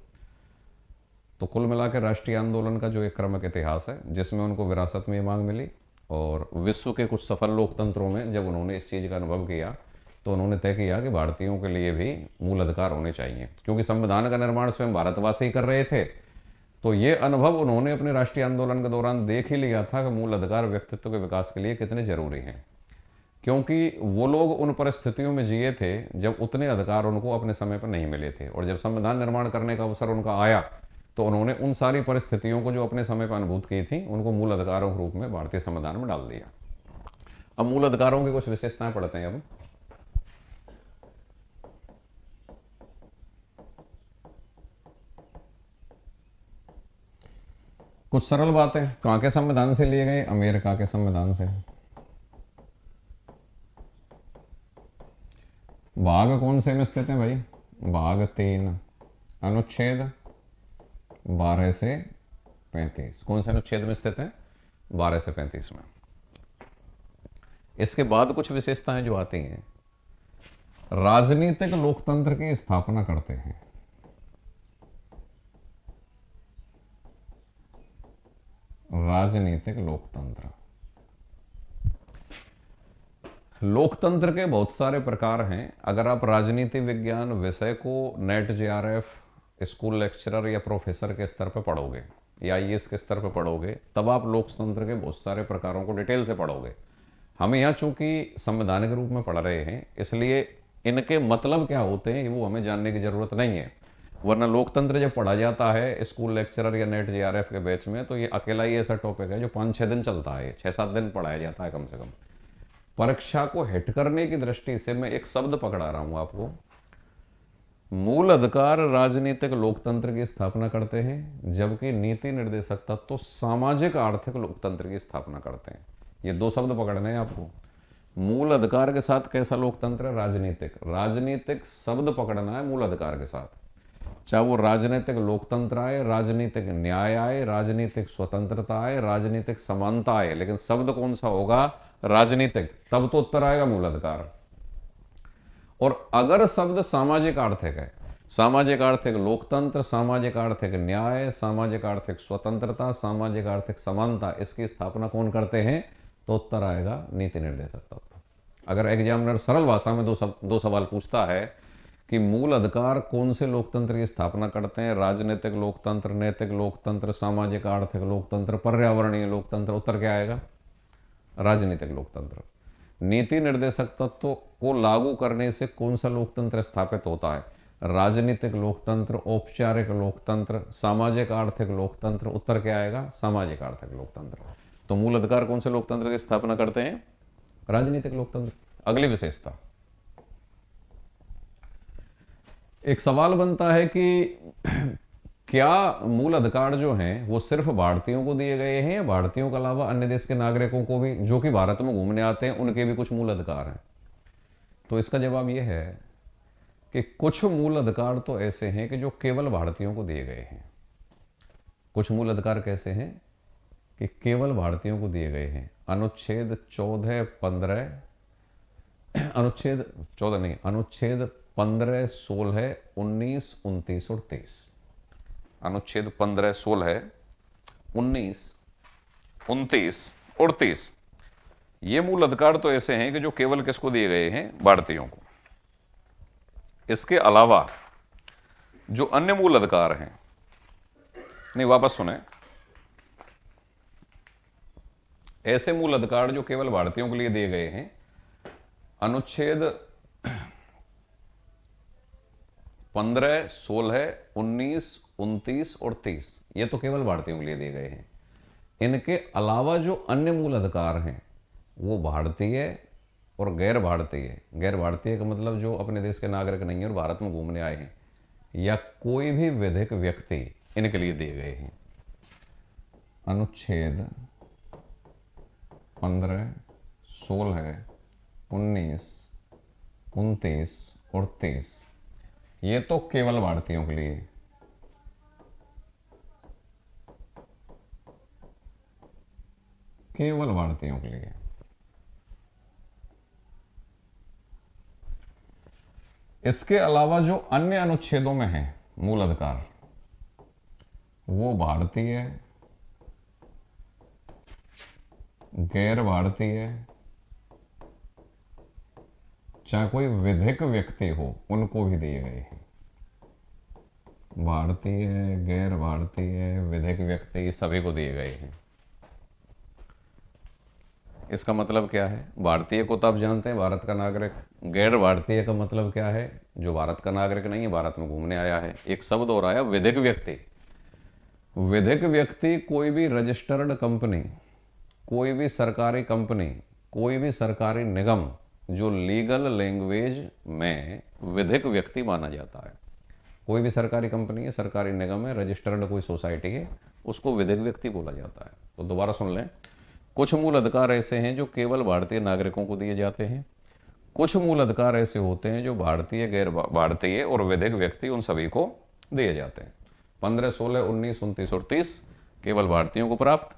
Speaker 1: तो कुल मिलाकर राष्ट्रीय आंदोलन का जो एक क्रमक इतिहास है, जिसमें उनको विरासत में ये मांग मिली, और विश्व के कुछ सफल लोकतंत्रों में जब उन्होंने इस चीज़ का अनुभव किया तो उन्होंने तय किया कि भारतीयों के लिए भी मूल अधिकार होने चाहिए। क्योंकि संविधान का निर्माण स्वयं भारतवासी कर रहे थे, तो ये अनुभव उन्होंने अपने राष्ट्रीय आंदोलन के दौरान देख ही लिया था कि मूल अधिकार व्यक्तित्व के विकास के लिए कितने जरूरी हैं। क्योंकि वो लोग उन परिस्थितियों में जिए थे जब उतने अधिकार उनको अपने समय पर नहीं मिले थे, और जब संविधान निर्माण करने का अवसर उनका आया तो उन्होंने उन सारी परिस्थितियों को जो अपने समय पर अनुभूत की थी, उनको मूल अधिकारों के रूप में भारतीय संविधान में डाल दिया। अब मूल अधिकारों की कुछ विशेषताएं पढ़ते हैं। अब कुछ सरल बातें कहाँ के संविधान से लिए गए? अमेरिका के संविधान से। भाग कौन से में स्थित है भाई? भाग 3, अनुच्छेद 12 से 35। कौन से अनुच्छेद में स्थित है? 12 से 35 में। इसके बाद कुछ विशेषताएं जो आती हैं, राजनीतिक लोकतंत्र की स्थापना करते हैं। राजनीतिक लोकतंत्र, लोकतंत्र के बहुत सारे प्रकार हैं। अगर आप राजनीति विज्ञान विषय को नेट जेआरएफ स्कूल लेक्चरर या प्रोफेसर के स्तर पर पढ़ोगे या आईएएस के स्तर पर पढ़ोगे, तब आप लोकतंत्र के बहुत सारे प्रकारों को डिटेल से पढ़ोगे। हम यहाँ चूंकि संवैधानिक रूप में पढ़ रहे हैं, इसलिए इनके मतलब क्या होते हैं वो हमें जानने की जरूरत नहीं है। वरना लोकतंत्र जब पढ़ा जाता है स्कूल लेक्चरर या नेट जेआरएफ के बैच में, तो ये अकेला ही ऐसा टॉपिक है जो 5-6 दिन चलता है, 6-7 दिन पढ़ाया जाता है कम से कम। परीक्षा को हिट करने की दृष्टि से मैं एक शब्द पकड़ा रहा हूं आपको। मूल अधिकार राजनीतिक लोकतंत्र की स्थापना करते हैं, जबकि नीति निर्देशक तत्व तो सामाजिक आर्थिक लोकतंत्र की स्थापना करते हैं। ये 2 शब्द पकड़ने हैं आपको। मूल अधिकार के साथ कैसा लोकतंत्र है? राजनीतिक। राजनीतिक शब्द पकड़ना है मूल अधिकार के साथ, चाहे वो राजनीतिक लोकतंत्र आए, राजनीतिक न्याय आए, राजनीतिक स्वतंत्रता आए, राजनीतिक समानता आए, लेकिन शब्द कौन सा होगा? राजनीतिक। तब तो उत्तर आएगा मूल अधिकार। और अगर शब्द सामाजिक आर्थिक है, सामाजिक आर्थिक लोकतंत्र, सामाजिक आर्थिक न्याय, सामाजिक आर्थिक स्वतंत्रता, सामाजिक आर्थिक समानता, इसकी स्थापना कौन करते हैं? तो उत्तर आएगा नीति निर्देशक तत्व। अगर एग्जामिनर सरल भाषा में दो सवाल पूछता है कि मूल अधिकार कौन से लोकतंत्र की स्थापना करते हैं, राजनीतिक लोकतंत्र, नैतिक लोकतंत्र, सामाजिक आर्थिक लोकतंत्र, पर्यावरणीय लोकतंत्र, उत्तर क्या आएगा? राजनीतिक लोकतंत्र। नीति निर्देशक तत्व को लागू करने से कौन सा लोकतंत्र स्थापित होता है? राजनीतिक लोकतंत्र, औपचारिक लोकतंत्र, सामाजिक आर्थिक लोकतंत्र। उत्तर क्या आएगा? सामाजिक आर्थिक लोकतंत्र। तो मूल अधिकार कौन से लोकतंत्र की स्थापना करते हैं? राजनीतिक लोकतंत्र। अगली विशेषता, एक सवाल बनता है कि क्या मूल अधिकार जो हैं वो सिर्फ भारतीयों को दिए गए हैं या भारतीयों के अलावा अन्य देश के नागरिकों को भी, जो कि भारत में घूमने आते हैं, उनके भी कुछ मूल अधिकार हैं? तो इसका जवाब यह है कि कुछ मूल अधिकार तो ऐसे हैं कि जो केवल भारतीयों को दिए गए हैं। कुछ मूल अधिकार कैसे हैं कि केवल भारतीयों को दिए गए हैं? अनुच्छेद 14, 15, अनुच्छेद 14 नहीं, अनुच्छेद 15, 16, 19, 29 और 30। अनुच्छेद 15, 16, 19, 29 और 30, ये मूल अधिकार तो ऐसे हैं कि जो केवल किसको दिए गए हैं? भारतीयों को। इसके अलावा जो अन्य मूल अधिकार हैं, नहीं वापस सुने, ऐसे मूल अधिकार जो केवल भारतीयों के लिए दिए गए हैं, अनुच्छेद 15, 16, 19, 29 और 30, ये तो केवल भारतीयों के लिए दिए गए हैं। इनके अलावा जो अन्य मूल अधिकार हैं वो भारतीय और गैर भारतीय, गैर भारतीय का मतलब जो अपने देश के नागरिक नहीं है और भारत में घूमने आए हैं, या कोई भी विधिक व्यक्ति, इनके लिए दिए गए हैं। अनुच्छेद 15, 16, 19, 29 और 30, ये तो केवल भारतीयों के लिए, केवल भारतीयों के लिए। इसके अलावा जो अन्य अनुच्छेदों में है मूल अधिकार, वो भारतीय, गैर भारतीय, चाहे कोई विधिक व्यक्ति हो, उनको भी दिए गए हैं। भारतीय, गैर भारतीय, विधिक व्यक्ति, सभी को दिए गए हैं। इसका मतलब क्या है? भारतीय को तो आप जानते हैं, भारत का नागरिक। गैर भारतीय का मतलब क्या है? जो भारत का नागरिक नहीं है, भारत में घूमने आया है। एक शब्द और आया, विधिक व्यक्ति। विधिक व्यक्ति कोई भी रजिस्टर्ड कंपनी, कोई भी सरकारी कंपनी, कोई भी सरकारी निगम जो लीगल लैंग्वेज में विधिक व्यक्ति माना जाता है। कोई भी सरकारी कंपनी है, सरकारी निगम है, रजिस्टर्ड कोई सोसाइटी है, उसको विधिक व्यक्ति बोला जाता है। तो दोबारा सुन लें, कुछ मूल अधिकार ऐसे हैं जो केवल भारतीय नागरिकों को दिए जाते हैं। कुछ मूल अधिकार ऐसे होते हैं जो भारतीय, गैर भारतीय और विधिक व्यक्ति, उन सभी को दिए जाते हैं। 15, 16, 19, 29 और 30 केवल भारतीयों को प्राप्त,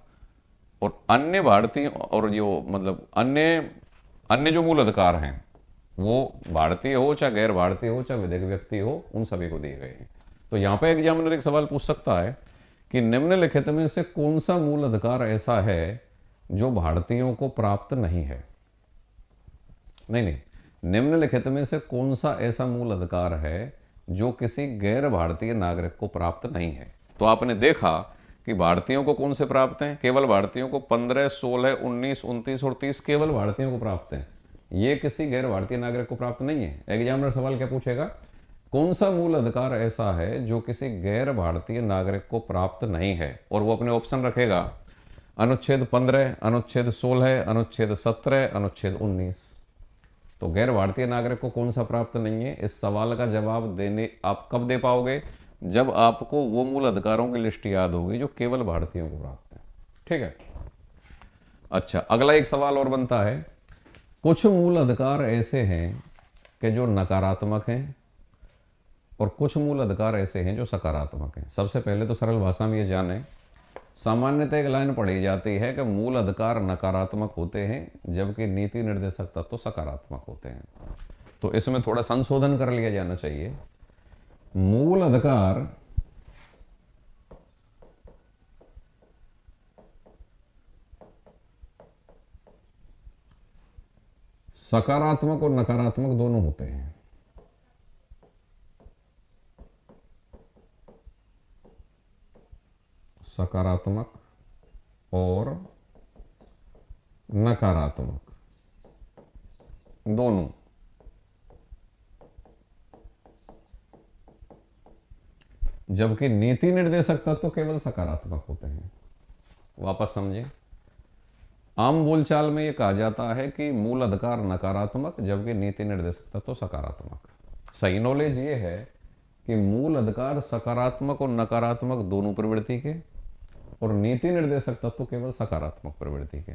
Speaker 1: और अन्य भारतीय और जो मतलब अन्य जो मूल अधिकार हैं वो भारतीय हो चाहे गैर भारतीय हो चाहे विधिक व्यक्ति हो, उन सभी को दिए गए हैं। तो यहाँ पे एग्जामिनर एक सवाल पूछ सकता है कि निम्नलिखित में से कौन सा मूल अधिकार ऐसा है जो भारतीयों को प्राप्त नहीं है? नहीं, निम्नलिखित में से कौन सा ऐसा मूल अधिकार है जो किसी गैर भारतीय नागरिक को प्राप्त नहीं है? तो आपने देखा कि भारतीयों को कौन से प्राप्त हैं? केवल भारतीयों को 15, 16, 19, 29 और 30 केवल भारतीयों को प्राप्त हैं। ये किसी गैर भारतीय नागरिक को प्राप्त नहीं है। एग्जामिनर सवाल क्या पूछेगा? कौन सा मूल अधिकार ऐसा है जो किसी गैर भारतीय नागरिक को प्राप्त नहीं है? और वो अपने ऑप्शन रखेगा, अनुच्छेद 15, अनुच्छेद 16, अनुच्छेद 17, अनुच्छेद 19। तो गैर भारतीय नागरिक को कौन सा प्राप्त नहीं है? इस सवाल का जवाब देने आप कब दे पाओगे? जब आपको वो मूल अधिकारों की लिस्ट याद होगी जो केवल भारतीयों को प्राप्त है। ठीक है। अच्छा, अगला एक सवाल और बनता है, कुछ मूल अधिकार ऐसे हैं कि जो नकारात्मक हैं और कुछ मूल अधिकार ऐसे हैं जो सकारात्मक हैं। सबसे पहले तो सरल भाषा में ये जाने, सामान्यतः एक लाइन पढ़ी जाती है कि मूल अधिकार नकारात्मक होते हैं जबकि नीति निर्देशक तत्व तो सकारात्मक होते हैं। तो इसमें थोड़ा संशोधन कर लिया जाना चाहिए। मूल अधिकार सकारात्मक और नकारात्मक दोनों होते हैं। सकारात्मक और नकारात्मक दोनों। जबकि नीति निर्देशक तत्व तो केवल सकारात्मक होते हैं। वापस समझें, आम बोलचाल में ये कहा जाता है कि मूल अधिकार नकारात्मक जबकि नीति निर्देशक तत्व तो सकारात्मक। सही नॉलेज ये है कि मूल अधिकार सकारात्मक और नकारात्मक दोनों प्रवृत्ति के, और नीति निर्देशक तत्व तो केवल सकारात्मक प्रवृत्ति के।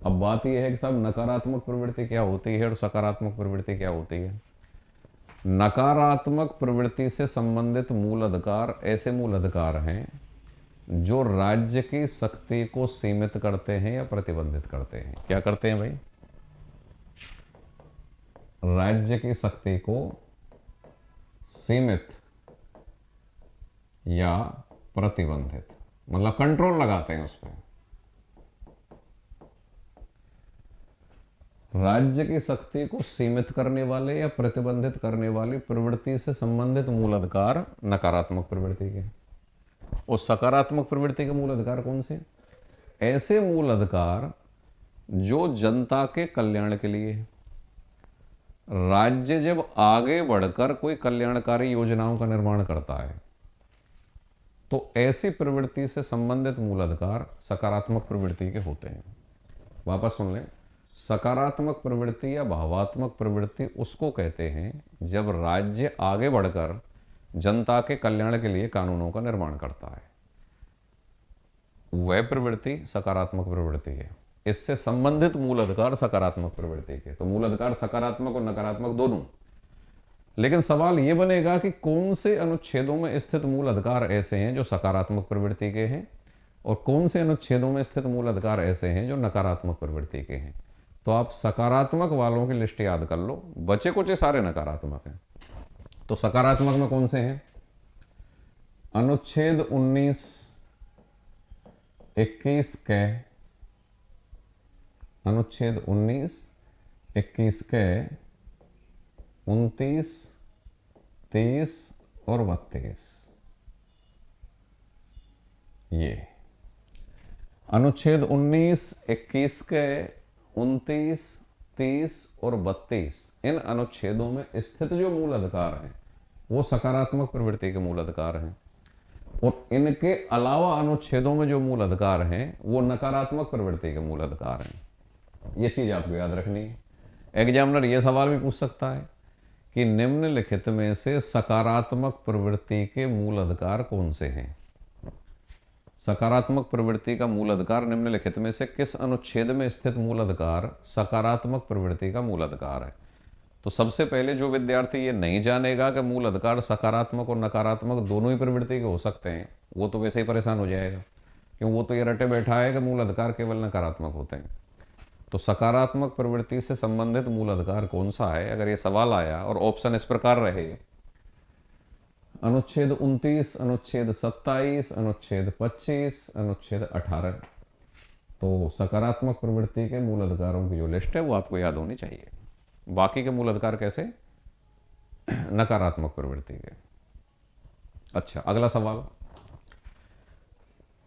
Speaker 1: अब बात यह है कि साहब नकारात्मक प्रवृत्ति क्या होती है और सकारात्मक प्रवृत्ति क्या होती है। नकारात्मक प्रवृत्ति से संबंधित मूल अधिकार ऐसे मूल अधिकार हैं जो राज्य की शक्ति को सीमित करते हैं या प्रतिबंधित करते हैं। क्या करते हैं भाई? राज्य की शक्ति को सीमित या प्रतिबंधित, मतलब कंट्रोल लगाते हैं उस पर। राज्य की शक्ति को सीमित करने वाले या प्रतिबंधित करने वाली प्रवृत्ति से संबंधित मूल अधिकार नकारात्मक प्रवृत्ति के। और सकारात्मक प्रवृत्ति के मूल अधिकार कौन से? ऐसे मूल अधिकार जो जनता के कल्याण के लिए, राज्य जब आगे बढ़कर कोई कल्याणकारी योजनाओं का निर्माण करता है तो ऐसी प्रवृत्ति से संबंधित मूल अधिकार सकारात्मक प्रवृत्ति के होते हैं। वापस सुन लें, सकारात्मक प्रवृत्ति या भावात्मक प्रवृत्ति उसको कहते हैं जब राज्य आगे बढ़कर जनता के कल्याण के लिए कानूनों का निर्माण करता है, वह प्रवृत्ति सकारात्मक प्रवृत्ति है। इससे संबंधित मूल अधिकार सकारात्मक प्रवृत्ति के। तो मूल अधिकार सकारात्मक और नकारात्मक दोनों। लेकिन सवाल यह बनेगा कि कौन से अनुच्छेदों में स्थित मूल अधिकार ऐसे हैं जो सकारात्मक प्रवृत्ति के हैं और कौन से अनुच्छेदों में स्थित मूल अधिकार ऐसे हैं जो नकारात्मक प्रवृत्ति के हैं। तो आप सकारात्मक वालों की लिस्ट याद कर लो, बचे कुछ सारे नकारात्मक हैं। तो सकारात्मक में कौन से हैं? अनुच्छेद 19, 21 के, अनुच्छेद 19, 21 के 29, 30 और 32। ये अनुच्छेद 19, 21 के 29, 30 और 32, इन अनुच्छेदों में स्थित जो मूल अधिकार हैं वो सकारात्मक प्रवृत्ति के मूल अधिकार हैं, और इनके अलावा अनुच्छेदों में जो मूल अधिकार हैं वो नकारात्मक प्रवृत्ति के मूल अधिकार हैं। ये चीज आपको याद रखनी है। एग्जामिनर ये सवाल भी पूछ सकता है कि निम्नलिखित में से सकारात्मक प्रवृत्ति के मूल अधिकार कौन से हैं? सकारात्मक प्रवृत्ति का मूल अधिकार निम्नलिखित में से किस अनुच्छेद में स्थित मूल अधिकार सकारात्मक प्रवृत्ति का मूल अधिकार है? तो सबसे पहले जो विद्यार्थी ये नहीं जानेगा कि मूल अधिकार सकारात्मक और नकारात्मक दोनों ही प्रवृत्ति के हो सकते हैं, वो तो वैसे ही परेशान हो जाएगा, क्यों वो तो ये रटे बैठा है कि मूल अधिकार केवल नकारात्मक होते हैं। तो सकारात्मक प्रवृत्ति से संबंधित मूल अधिकार कौन सा है? अगर ये सवाल आया और ऑप्शन इस प्रकार रहे, अनुच्छेद 29, अनुच्छेद 27, अनुच्छेद 25, अनुच्छेद 18, तो सकारात्मक प्रवृत्ति के मूल अधिकारों की जो लिस्ट है वो आपको याद होनी चाहिए। बाकी के मूल अधिकार कैसे? नकारात्मक प्रवृत्ति के। अच्छा, अगला सवाल,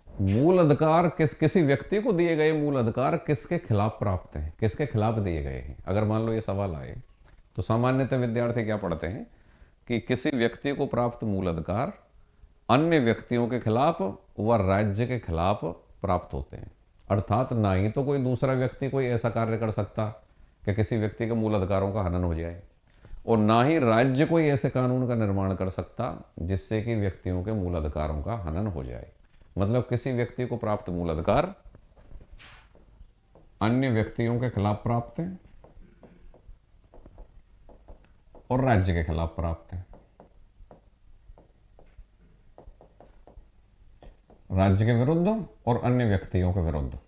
Speaker 1: मूल अधिकार किसी व्यक्ति को दिए गए मूल अधिकार किसके खिलाफ प्राप्त हैं, किसके खिलाफ दिए गए हैं? अगर मान लो ये सवाल आए तो सामान्यतः विद्यार्थी क्या पढ़ते हैं कि किसी व्यक्ति को प्राप्त मूल अधिकार अन्य व्यक्तियों के खिलाफ व राज्य के खिलाफ प्राप्त होते हैं। अर्थात ना ही तो कोई दूसरा व्यक्ति कोई ऐसा कार्य कर सकता कि किसी व्यक्ति के मूल अधिकारों का हनन हो जाए, और ना ही राज्य कोई ऐसे कानून का निर्माण कर सकता जिससे कि व्यक्तियों के मूल अधिकारों का हनन हो जाए। मतलब किसी व्यक्ति को प्राप्त मूल अधिकार अन्य व्यक्तियों के खिलाफ प्राप्त है और राज्य के खिलाफ प्राप्त है। राज्य के विरुद्ध और अन्य व्यक्तियों के विरुद्ध।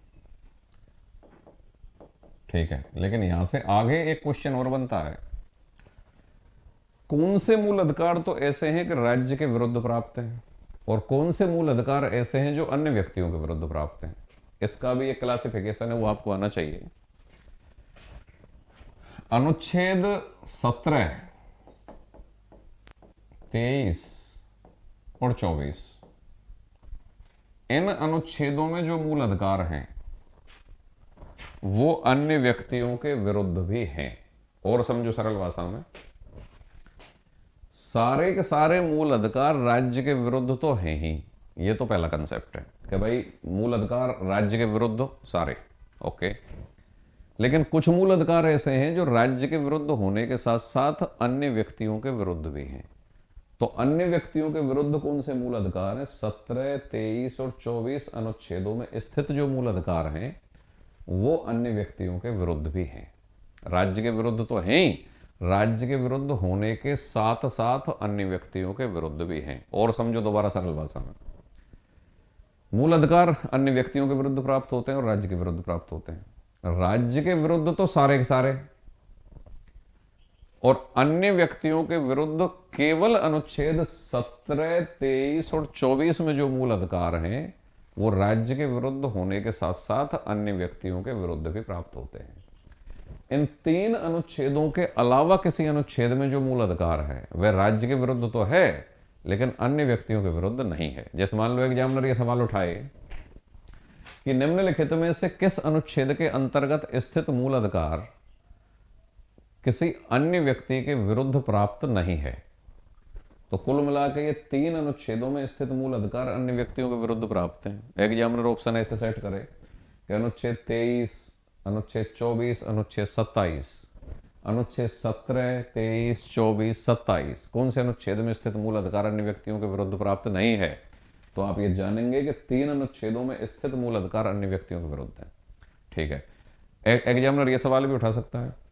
Speaker 1: ठीक है, लेकिन यहां से आगे एक क्वेश्चन और बनता है, कौन से मूल अधिकार तो ऐसे हैं कि राज्य के विरुद्ध प्राप्त हैं और कौन से मूल अधिकार ऐसे हैं जो अन्य व्यक्तियों के विरुद्ध प्राप्त हैं? इसका भी एक क्लासिफिकेशन है, वो आपको आना चाहिए। अनुच्छेद 17, 23 और 24, इन अनुच्छेदों में जो मूल अधिकार हैं वो अन्य व्यक्तियों के विरुद्ध भी हैं। और समझो सरल भाषा में, सारे के सारे मूल अधिकार राज्य के विरुद्ध तो हैं ही, ये तो पहला कंसेप्ट है कि भाई मूल अधिकार राज्य के विरुद्ध सारे, ओके। लेकिन कुछ मूल अधिकार ऐसे हैं जो राज्य के विरुद्ध होने के साथ साथ अन्य व्यक्तियों के विरुद्ध भी हैं। तो अन्य व्यक्तियों के विरुद्ध कौन से मूल अधिकार हैं? 17, 23 और 24 अनुच्छेदों में स्थित जो मूल अधिकार हैं वो अन्य व्यक्तियों के विरुद्ध भी हैं। राज्य के विरुद्ध तो हैं ही, राज्य के विरुद्ध होने के साथ साथ अन्य व्यक्तियों के विरुद्ध भी हैं। और समझो दोबारा सरल भाषा में, मूल अधिकार अन्य व्यक्तियों के विरुद्ध प्राप्त होते हैं और राज्य के विरुद्ध प्राप्त होते हैं। राज्य के विरुद्ध तो सारे के सारे, और अन्य व्यक्तियों के विरुद्ध केवल अनुच्छेद 17, 23 और 24 में जो मूल अधिकार हैं वो राज्य के विरुद्ध होने के साथ साथ अन्य व्यक्तियों के विरुद्ध भी प्राप्त होते हैं। इन 3 अनुच्छेदों के अलावा किसी अनुच्छेद में जो मूल अधिकार है वह राज्य के विरुद्ध तो है लेकिन अन्य व्यक्तियों के विरुद्ध नहीं है। जैसे मान लो एग्जामिनर ये सवाल उठाए कि निम्नलिखित में से किस अनुच्छेद के अंतर्गत स्थित मूल अधिकार किसी अन्य व्यक्ति के विरुद्ध प्राप्त नहीं है, तो कुल मिलाकर ये 3 अनुच्छेदों में स्थित मूल अधिकार अन्य व्यक्तियों के विरुद्ध प्राप्त हैं। एग्जामिनर ऑप्शन ऐसे सेट करे कि अनुच्छेद 23, अनुच्छेद 24, अनुच्छेद 27, अनुच्छेद 17, 23, 24, 27 कौन से अनुच्छेद में स्थित मूल अधिकार अन्य व्यक्तियों के विरुद्ध प्राप्त नहीं है, तो आप ये जानेंगे कि 3 अनुच्छेदों में स्थित मूल अधिकार अन्य व्यक्तियों के विरुद्ध है। ठीक है, एग्जामिनर ये सवाल भी उठा सकता है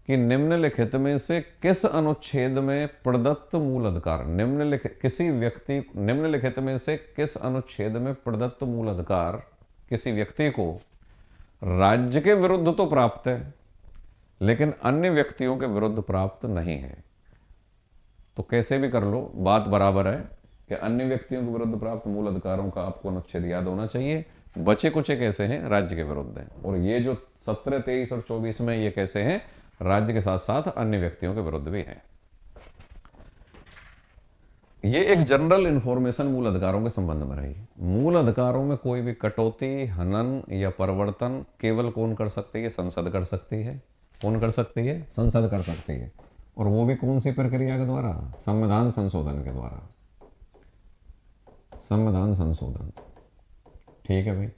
Speaker 1: कि निम्नलिखित में से किस अनुच्छेद में प्रदत्त मूल अधिकार, निम्नलिखित में से किस अनुच्छेद में प्रदत्त मूल अधिकार किसी व्यक्ति को राज्य के विरुद्ध तो प्राप्त है लेकिन अन्य व्यक्तियों के विरुद्ध प्राप्त नहीं है। तो कैसे भी कर लो बात बराबर है कि अन्य व्यक्तियों के विरुद्ध प्राप्त मूल अधिकारों का आपको अनुच्छेद याद होना चाहिए। बचे कुछ कैसे हैं? राज्य के विरुद्ध हैं। और ये जो 17, 23 और 24 में ये कैसे हैं? राज्य के साथ साथ अन्य व्यक्तियों के विरुद्ध भी हैं। ये एक जनरल इंफॉर्मेशन मूल अधिकारों के संबंध में रही। मूल अधिकारों में कोई भी कटौती, हनन या परिवर्तन केवल कौन कर सकती है? संसद कर सकती है। कौन कर सकती है? संसद कर सकती है। और वो भी कौन सी प्रक्रिया के द्वारा? संविधान संशोधन के द्वारा। संविधान संशोधन, ठीक है भाई।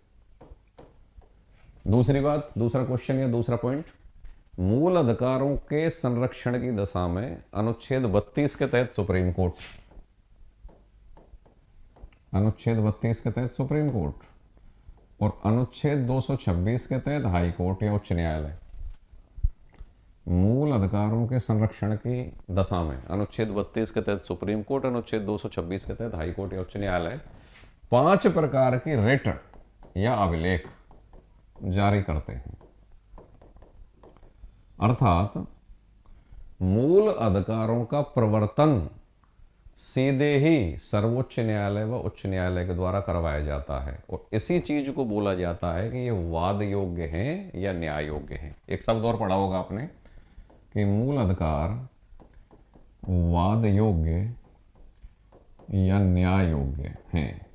Speaker 1: दूसरी बात, दूसरा क्वेश्चन या दूसरा पॉइंट, मूल अधिकारों के संरक्षण की दशा में अनुच्छेद 32 के तहत सुप्रीम कोर्ट, अनुच्छेद 32 के तहत सुप्रीम कोर्ट और अनुच्छेद 226 के तहत हाई कोर्ट या उच्च न्यायालय, मूल अधिकारों के संरक्षण की दशा में अनुच्छेद 32 के तहत सुप्रीम कोर्ट, अनुच्छेद 226 के तहत हाई कोर्ट या उच्च न्यायालय 5 प्रकार की रिट या अभिलेख जारी करते हैं। अर्थात मूल अधिकारों का प्रवर्तन सीधे ही सर्वोच्च न्यायालय व उच्च न्यायालय के द्वारा करवाया जाता है और इसी चीज को बोला जाता है कि ये वाद योग्य हैं या न्याय योग्य हैं। एक शब्द और पढ़ा होगा आपने कि मूल अधिकार वाद योग्य या न्याय योग्य हैं।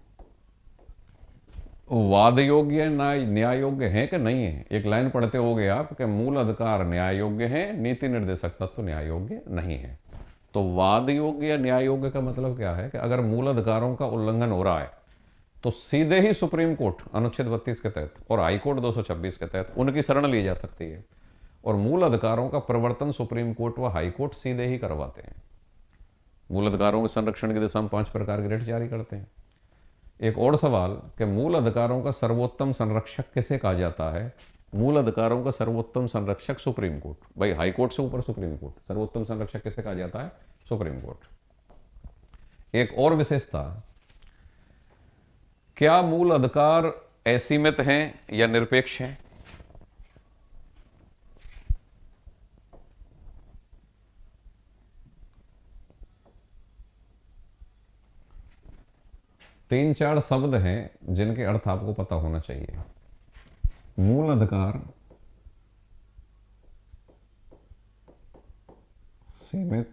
Speaker 1: वाद योग्य न्याय योग्य है कि नहीं है? एक लाइन पढ़ते होगे आप कि मूल अधिकार न्याय योग्य है, नीति निर्देशक तत्व न्याय योग्य नहीं है। तो वाद योग्य या न्याय योग्य का मतलब क्या है कि अगर मूल अधिकारों का उल्लंघन हो रहा है तो सीधे ही सुप्रीम कोर्ट अनुच्छेद 32 के तहत और हाई कोर्ट 226 के तहत उनकी शरण ली जा सकती है और मूल अधिकारों का प्रवर्तन सुप्रीम कोर्ट व हाई कोर्ट सीधे ही करवाते हैं। मूल अधिकारों के संरक्षण की दिशा में 5 प्रकार की रिट जारी करते हैं। एक और सवाल कि मूल अधिकारों का सर्वोत्तम संरक्षक किसे कहा जाता है? मूल अधिकारों का सर्वोत्तम संरक्षक सुप्रीम कोर्ट। भाई हाई कोर्ट से ऊपर सुप्रीम कोर्ट। सर्वोत्तम संरक्षक किसे कहा जाता है? Supreme court. एक और विशेषता, क्या मूल अधिकार असीमित हैं या निरपेक्ष हैं? तीन चार शब्द हैं जिनके अर्थ आपको पता होना चाहिए। मूल अधिकार सीमित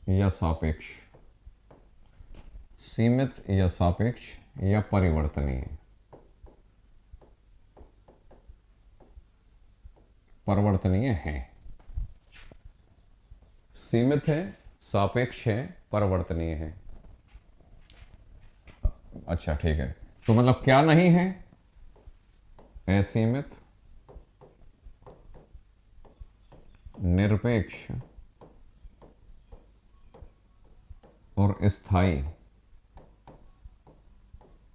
Speaker 1: या सापेक्ष, सीमित या सापेक्ष या परिवर्तनीय। परिवर्तनीय है। सीमित है, सापेक्ष है, परिवर्तनीय है। अच्छा ठीक है, तो मतलब क्या नहीं है? असीमित, निरपेक्ष और स्थायी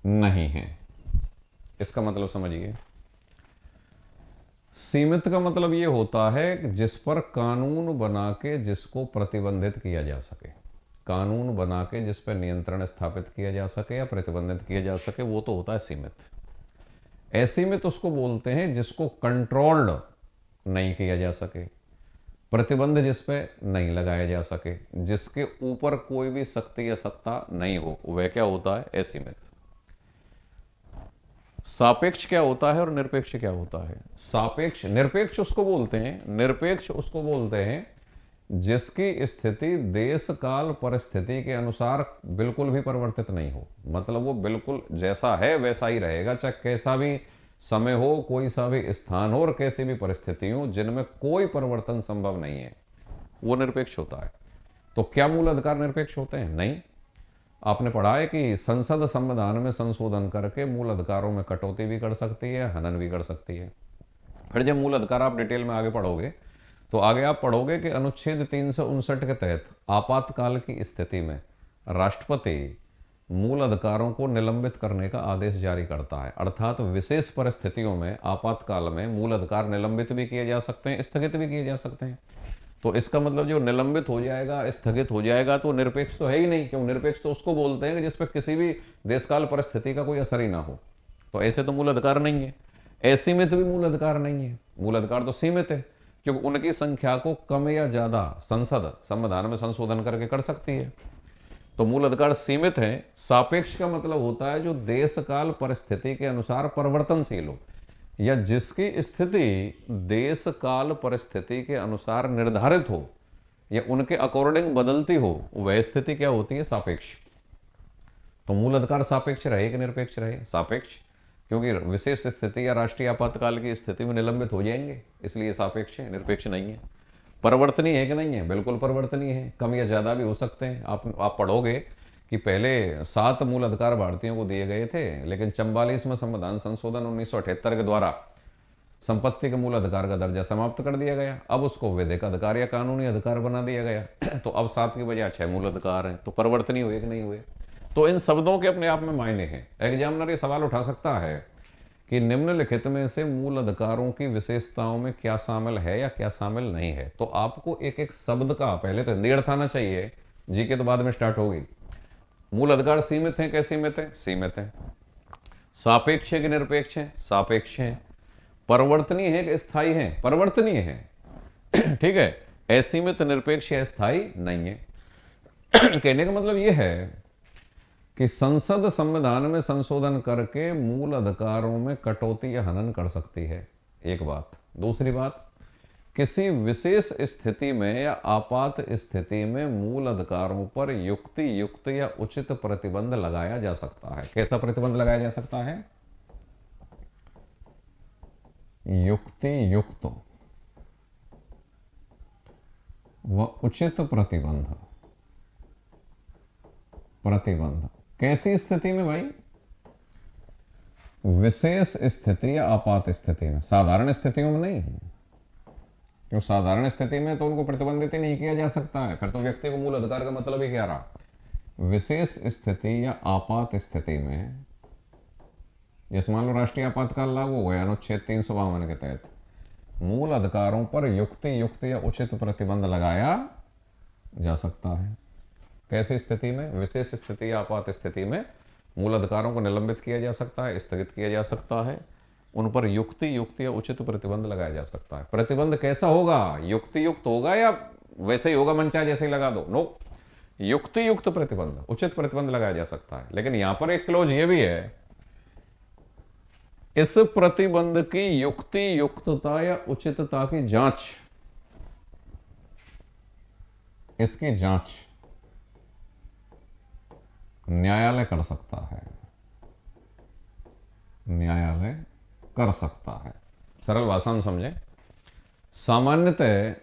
Speaker 1: नहीं है। इसका मतलब समझिए, सीमित का मतलब ये होता है कि जिस पर कानून बना के जिसको प्रतिबंधित किया जा सके, कानून बना के जिस पर नियंत्रण स्थापित किया जा सके या प्रतिबंधित किया जा सके, वो तो होता है सीमित। असीमित उसको बोलते हैं जिसको कंट्रोल्ड नहीं किया जा सके, प्रतिबंध जिस पे नहीं लगाया जा सके, जिसके ऊपर कोई भी शक्ति या सत्ता नहीं हो, वह क्या होता है? असीमित। सापेक्ष क्या होता है और निरपेक्ष क्या होता है? सापेक्ष, निरपेक्ष उसको बोलते हैं, निरपेक्ष उसको बोलते हैं जिसकी स्थिति देश काल परिस्थिति के अनुसार बिल्कुल भी परिवर्तित नहीं हो। मतलब वो बिल्कुल जैसा है वैसा ही रहेगा, चाहे कैसा भी समय हो, कोई सा भी स्थान हो और कैसी भी परिस्थिति हो, जिनमें कोई परिवर्तन संभव नहीं है, वो निरपेक्ष होता है। तो क्या मूल अधिकार निरपेक्ष होते हैं? नहीं। आपने पढ़ा है कि संसद संविधान में संशोधन करके मूल अधिकारों में कटौती भी कर सकती है, हनन भी कर सकती है। फिर जब मूल अधिकार आप डिटेल में आगे पढ़ोगे तो आगे आप पढ़ोगे कि अनुच्छेद 359 के तहत आपातकाल की स्थिति में राष्ट्रपति मूल अधिकारों को निलंबित करने का आदेश जारी करता है। अर्थात विशेष परिस्थितियों में आपातकाल में मूल अधिकार निलंबित भी किए जा सकते हैं, स्थगित भी किए जा सकते हैं। तो इसका मतलब जो निलंबित हो जाएगा, स्थगित हो जाएगा, तो निरपेक्ष तो है ही नहीं। क्यों? निरपेक्ष तो उसको बोलते हैं कि जिस पर किसी भी देशकाल परिस्थिति का कोई असर ही ना हो। तो ऐसे तो मूल अधिकार नहीं है। असीमित भी मूल अधिकार नहीं है, मूल अधिकार तो सीमित है, क्योंकि उनकी संख्या को कम या ज्यादा संसद संविधान में संशोधन करके कर सकती है। तो मूल अधिकार सीमित है। सापेक्ष का मतलब होता है जो देश काल परिस्थिति के अनुसार परिवर्तनशील हो, या जिसकी स्थिति देश काल परिस्थिति के अनुसार निर्धारित हो या उनके अकॉर्डिंग बदलती हो, वह स्थिति क्या होती है? सापेक्ष। तो मूल अधिकार सापेक्ष रहे कि निरपेक्ष रहे? सापेक्ष, क्योंकि विशेष स्थिति या राष्ट्रीय आपातकाल की स्थिति में निलंबित हो जाएंगे, इसलिए सापेक्ष है, निरपेक्ष नहीं है। परिवर्तनीय है कि नहीं है? बिल्कुल परिवर्तनीय है, कम या ज्यादा भी हो सकते हैं। आप पढ़ोगे कि पहले 7 मूल अधिकार भारतीयों को दिए गए थे, लेकिन 44वां संविधान संशोधन 1978 के द्वारा संपत्ति के मूल अधिकार का दर्जा समाप्त कर दिया गया। अब उसको विधिक अधिकार या कानूनी अधिकार बना दिया गया। तो अब 7 की बजाय 6 मूल अधिकार हैं। तो परिवर्तनीय हुए कि नहीं हुए? तो इन शब्दों के अपने आप में मायने हैं। एग्जामिनर ये सवाल उठा सकता है कि निम्नलिखित में से मूल अधिकारों की विशेषताओं में क्या शामिल है या क्या शामिल नहीं है। तो आपको एक एक शब्द का पहले तो हिंदी अर्थ आना चाहिए, जी के तो बाद में स्टार्ट होगी। मूल अधिकार सीमित है, कैसे सीमित है? सीमित है। सापेक्ष है कि निरपेक्ष है? सापेक्ष है। परिवर्तनीय है कि स्थायी है? परिवर्तनीय है। ठीक है। असीमित, निरपेक्ष या स्थायी नहीं है। कहने का मतलब यह है कि संसद संविधान में संशोधन करके मूल अधिकारों में कटौती या हनन कर सकती है, एक बात। दूसरी बात, किसी विशेष स्थिति में या आपात स्थिति में मूल अधिकारों पर युक्ति युक्त या उचित प्रतिबंध लगाया जा सकता है। कैसा प्रतिबंध लगाया जा सकता है? युक्ति युक्त व उचित प्रतिबंध। प्रतिबंध कैसी स्थिति में भाई? विशेष स्थिति या आपात स्थिति में, साधारण स्थितियों में नहीं। क्यों? साधारण स्थिति में तो उनको प्रतिबंधित ही नहीं किया जा सकता है, फिर तो व्यक्ति को मूल अधिकार का मतलब ही क्या रहा? विशेष स्थिति या आपात स्थिति में, जैसे मान लो राष्ट्रीय आपातकाल लागू हो गया अनुच्छेद 352 के तहत, मूल अधिकारों पर युक्ति युक्त या उचित प्रतिबंध लगाया जा सकता है। कैसी स्थिति में? विशेष स्थिति या आपात स्थिति में मूल अधिकारों को निलंबित किया जा सकता है, स्थगित किया जा सकता है, उन पर युक्ति युक्त या उचित प्रतिबंध लगाया जा सकता है। प्रतिबंध कैसा होगा? युक्ति युक्त होगा या वैसे ही होगा मनचाहे जैसे ही लगा दो? नो, युक्ति युक्त प्रतिबंध, उचित प्रतिबंध लगाया जा सकता है। लेकिन यहां पर एक क्लॉज ये भी है, इस प्रतिबंध की युक्ति युक्तता या उचितता की जांच, इसकी जांच न्यायालय कर सकता है। न्यायालय कर सकता है। सरल भाषा में समझें, सामान्यतः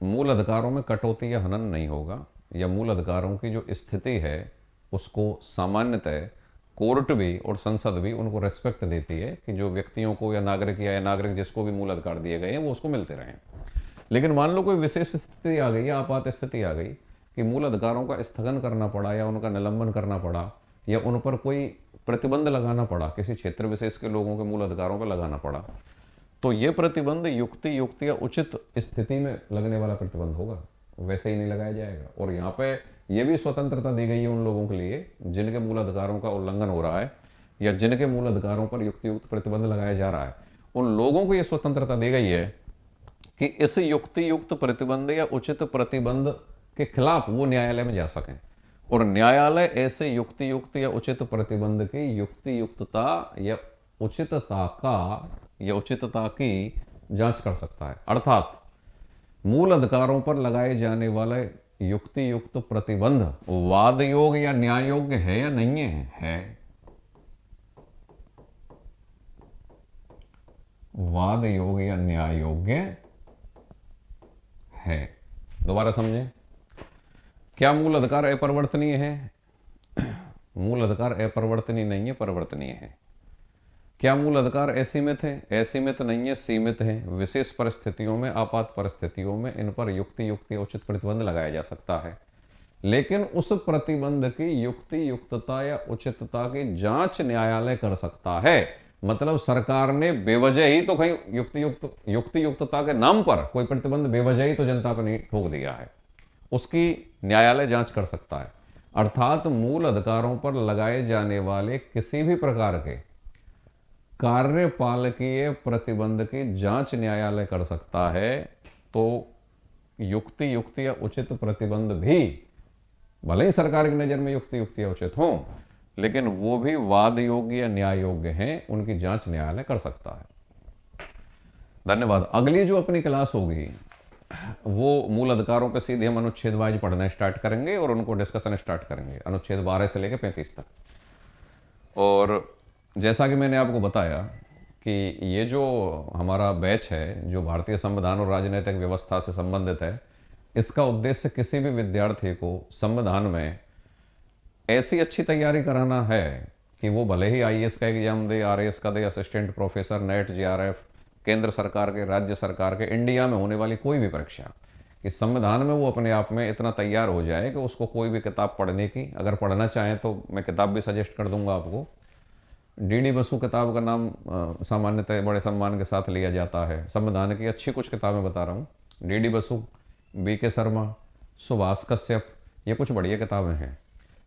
Speaker 1: मूल अधिकारों में कटौती या हनन नहीं होगा, या मूल अधिकारों की जो स्थिति है उसको सामान्यतः कोर्ट भी और संसद भी उनको रेस्पेक्ट देती है कि जो व्यक्तियों को या नागरिक जिसको भी मूल अधिकार दिए गए हैं वो उसको मिलते रहें। लेकिन मान लो कोई विशेष स्थिति आ गई या आपात स्थिति आ गई कि मूल अधिकारों का स्थगन करना पड़ा या उनका निलंबन करना पड़ा या उन पर कोई प्रतिबंध लगाना पड़ा, किसी क्षेत्र विशेष के लोगों के मूल अधिकारों पर लगाना पड़ा, तो ये प्रतिबंध युक्ति युक्त या उचित स्थिति में लगने वाला प्रतिबंध होगा, वैसे ही नहीं लगाया जाएगा। और यहाँ पे ये भी स्वतंत्रता दी गई है उन लोगों के लिए जिनके मूल अधिकारों का उल्लंघन हो रहा है या जिनके मूल अधिकारों पर युक्ति युक्त प्रतिबंध लगाया जा रहा है, उन लोगों को ये स्वतंत्रता दी गई है कि इस युक्ति युक्त प्रतिबंध या उचित प्रतिबंध के खिलाफ वो न्यायालय में जा सकें और न्यायालय ऐसे युक्ति युक्त या उचित प्रतिबंध की युक्ति युक्तता या उचितता की जांच कर सकता है। अर्थात मूल अधिकारों पर लगाए जाने वाले युक्ति युक्त प्रतिबंध वाद योग्य या न्याय योग्य है या नहीं है। वाद योग्य या न्याय योग्य है। दोबारा समझें, क्या मूल अधिकार अपरिवर्तनीय है? मूल अधिकार अपरिवर्तनीय नहीं है, परिवर्तनीय है। क्या मूल अधिकार असीमित है? असीमित नहीं है, सीमित है। विशेष परिस्थितियों में, आपात परिस्थितियों में इन पर युक्ति युक्त या उचित प्रतिबंध लगाया जा सकता है, लेकिन उस प्रतिबंध की युक्ति युक्तता या उचितता की जांच न्यायालय कर सकता है। मतलब सरकार ने बेवजह ही तो कहीं युक्ति युक्तता के नाम पर कोई प्रतिबंध बेवजह ही तो जनता पर नहीं ठोक दिया है, उसकी न्यायालय जांच कर सकता है। अर्थात मूल अधिकारों पर लगाए जाने वाले किसी भी प्रकार के कार्यपालकीय प्रतिबंध की जांच न्यायालय कर सकता है। तो युक्ति युक्त या उचित प्रतिबंध भी भले ही सरकार की नजर में युक्ति युक्त या उचित हो, लेकिन वो भी वाद योग्य या न्याय योग्य हैं, उनकी जांच न्यायालय कर सकता है। धन्यवाद। अगली जो अपनी क्लास होगी वो मूल अधिकारों पे सीधे हम अनुच्छेद वाइज पढ़ना स्टार्ट करेंगे और उनको डिस्कशन स्टार्ट करेंगे, अनुच्छेद 12 से लेकर 35 तक। और जैसा कि मैंने आपको बताया कि ये जो हमारा बैच है जो भारतीय संविधान और राजनीतिक व्यवस्था से संबंधित है, इसका उद्देश्य किसी भी विद्यार्थी को संविधान में ऐसी अच्छी तैयारी कराना है कि वो भले ही आईएएस का एग्जाम दे, आरएएस का दे, असिस्टेंट प्रोफेसर, नेट, जेआरएफ, केंद्र सरकार के, राज्य सरकार के, इंडिया में होने वाली कोई भी परीक्षा, कि संविधान में वो अपने आप में इतना तैयार हो जाए कि उसको कोई भी किताब पढ़ने की, अगर पढ़ना चाहें तो मैं किताब भी सजेस्ट कर दूंगा आपको। डीडी बसु किताब का नाम सामान्यतः बड़े सम्मान के साथ लिया जाता है। संविधान की अच्छी कुछ किताबें बता रहा हूँ, डीडी बसु, बीके शर्मा, सुभाष कश्यप, ये कुछ बढ़िया किताबें हैं।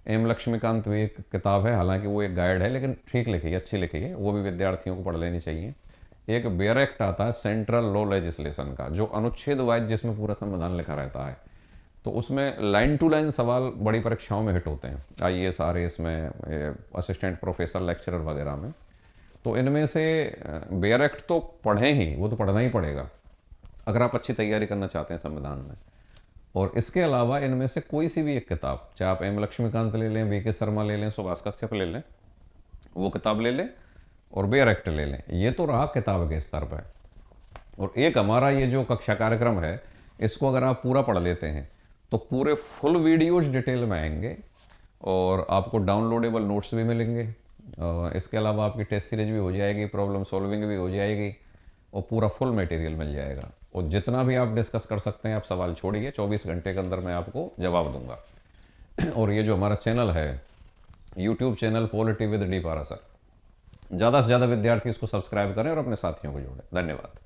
Speaker 1: एम लक्ष्मीकांत भी एक किताब है, हालांकि वो एक गाइड है लेकिन ठीक लिखी है, अच्छी लिखी है, वो भी विद्यार्थियों को पढ़ लेनी चाहिए। एक बेयर एक्ट आता है सेंट्रल लॉ लेजिस्लेशन का, जो अनुच्छेद वाइज जिसमें पूरा संविधान लिखा रहता है, तो उसमें लाइन टू लाइन सवाल बड़ी परीक्षाओं में हिट होते हैं, आईएएस, आरएएस में, असिस्टेंट प्रोफेसर, लेक्चरर वगैरह में। तो इनमें से बेयर एक्ट तो पढ़ें ही, वो तो पढ़ना ही पड़ेगा अगर आप अच्छी तैयारी करना चाहते हैं संविधान में। और इसके अलावा इनमें से कोई सी भी एक किताब, चाहे आप एम लक्ष्मीकांत ले लें, बीके शर्मा ले लें, सुभाष कश्यप ले लें, वो किताब ले लें और बेयर एक्ट ले लें, ये तो रहा किताब के स्तर पर। और एक हमारा ये जो कक्षा कार्यक्रम है, इसको अगर आप पूरा पढ़ लेते हैं तो पूरे फुल वीडियोज डिटेल में आएंगे और आपको डाउनलोडेबल नोट्स भी मिलेंगे। इसके अलावा आपकी टेस्ट सीरीज भी हो जाएगी, प्रॉब्लम सॉल्विंग भी हो जाएगी और पूरा फुल मटेरियल मिल जाएगा। और जितना भी आप डिस्कस कर सकते हैं आप सवाल छोड़िए, 24 घंटे के अंदर मैं आपको जवाब दूंगा। और ये जो हमारा चैनल है, YouTube channel polity with D Parashar, ज़्यादा से ज़्यादा विद्यार्थी इसको सब्सक्राइब करें और अपने साथियों को जोड़ें। धन्यवाद।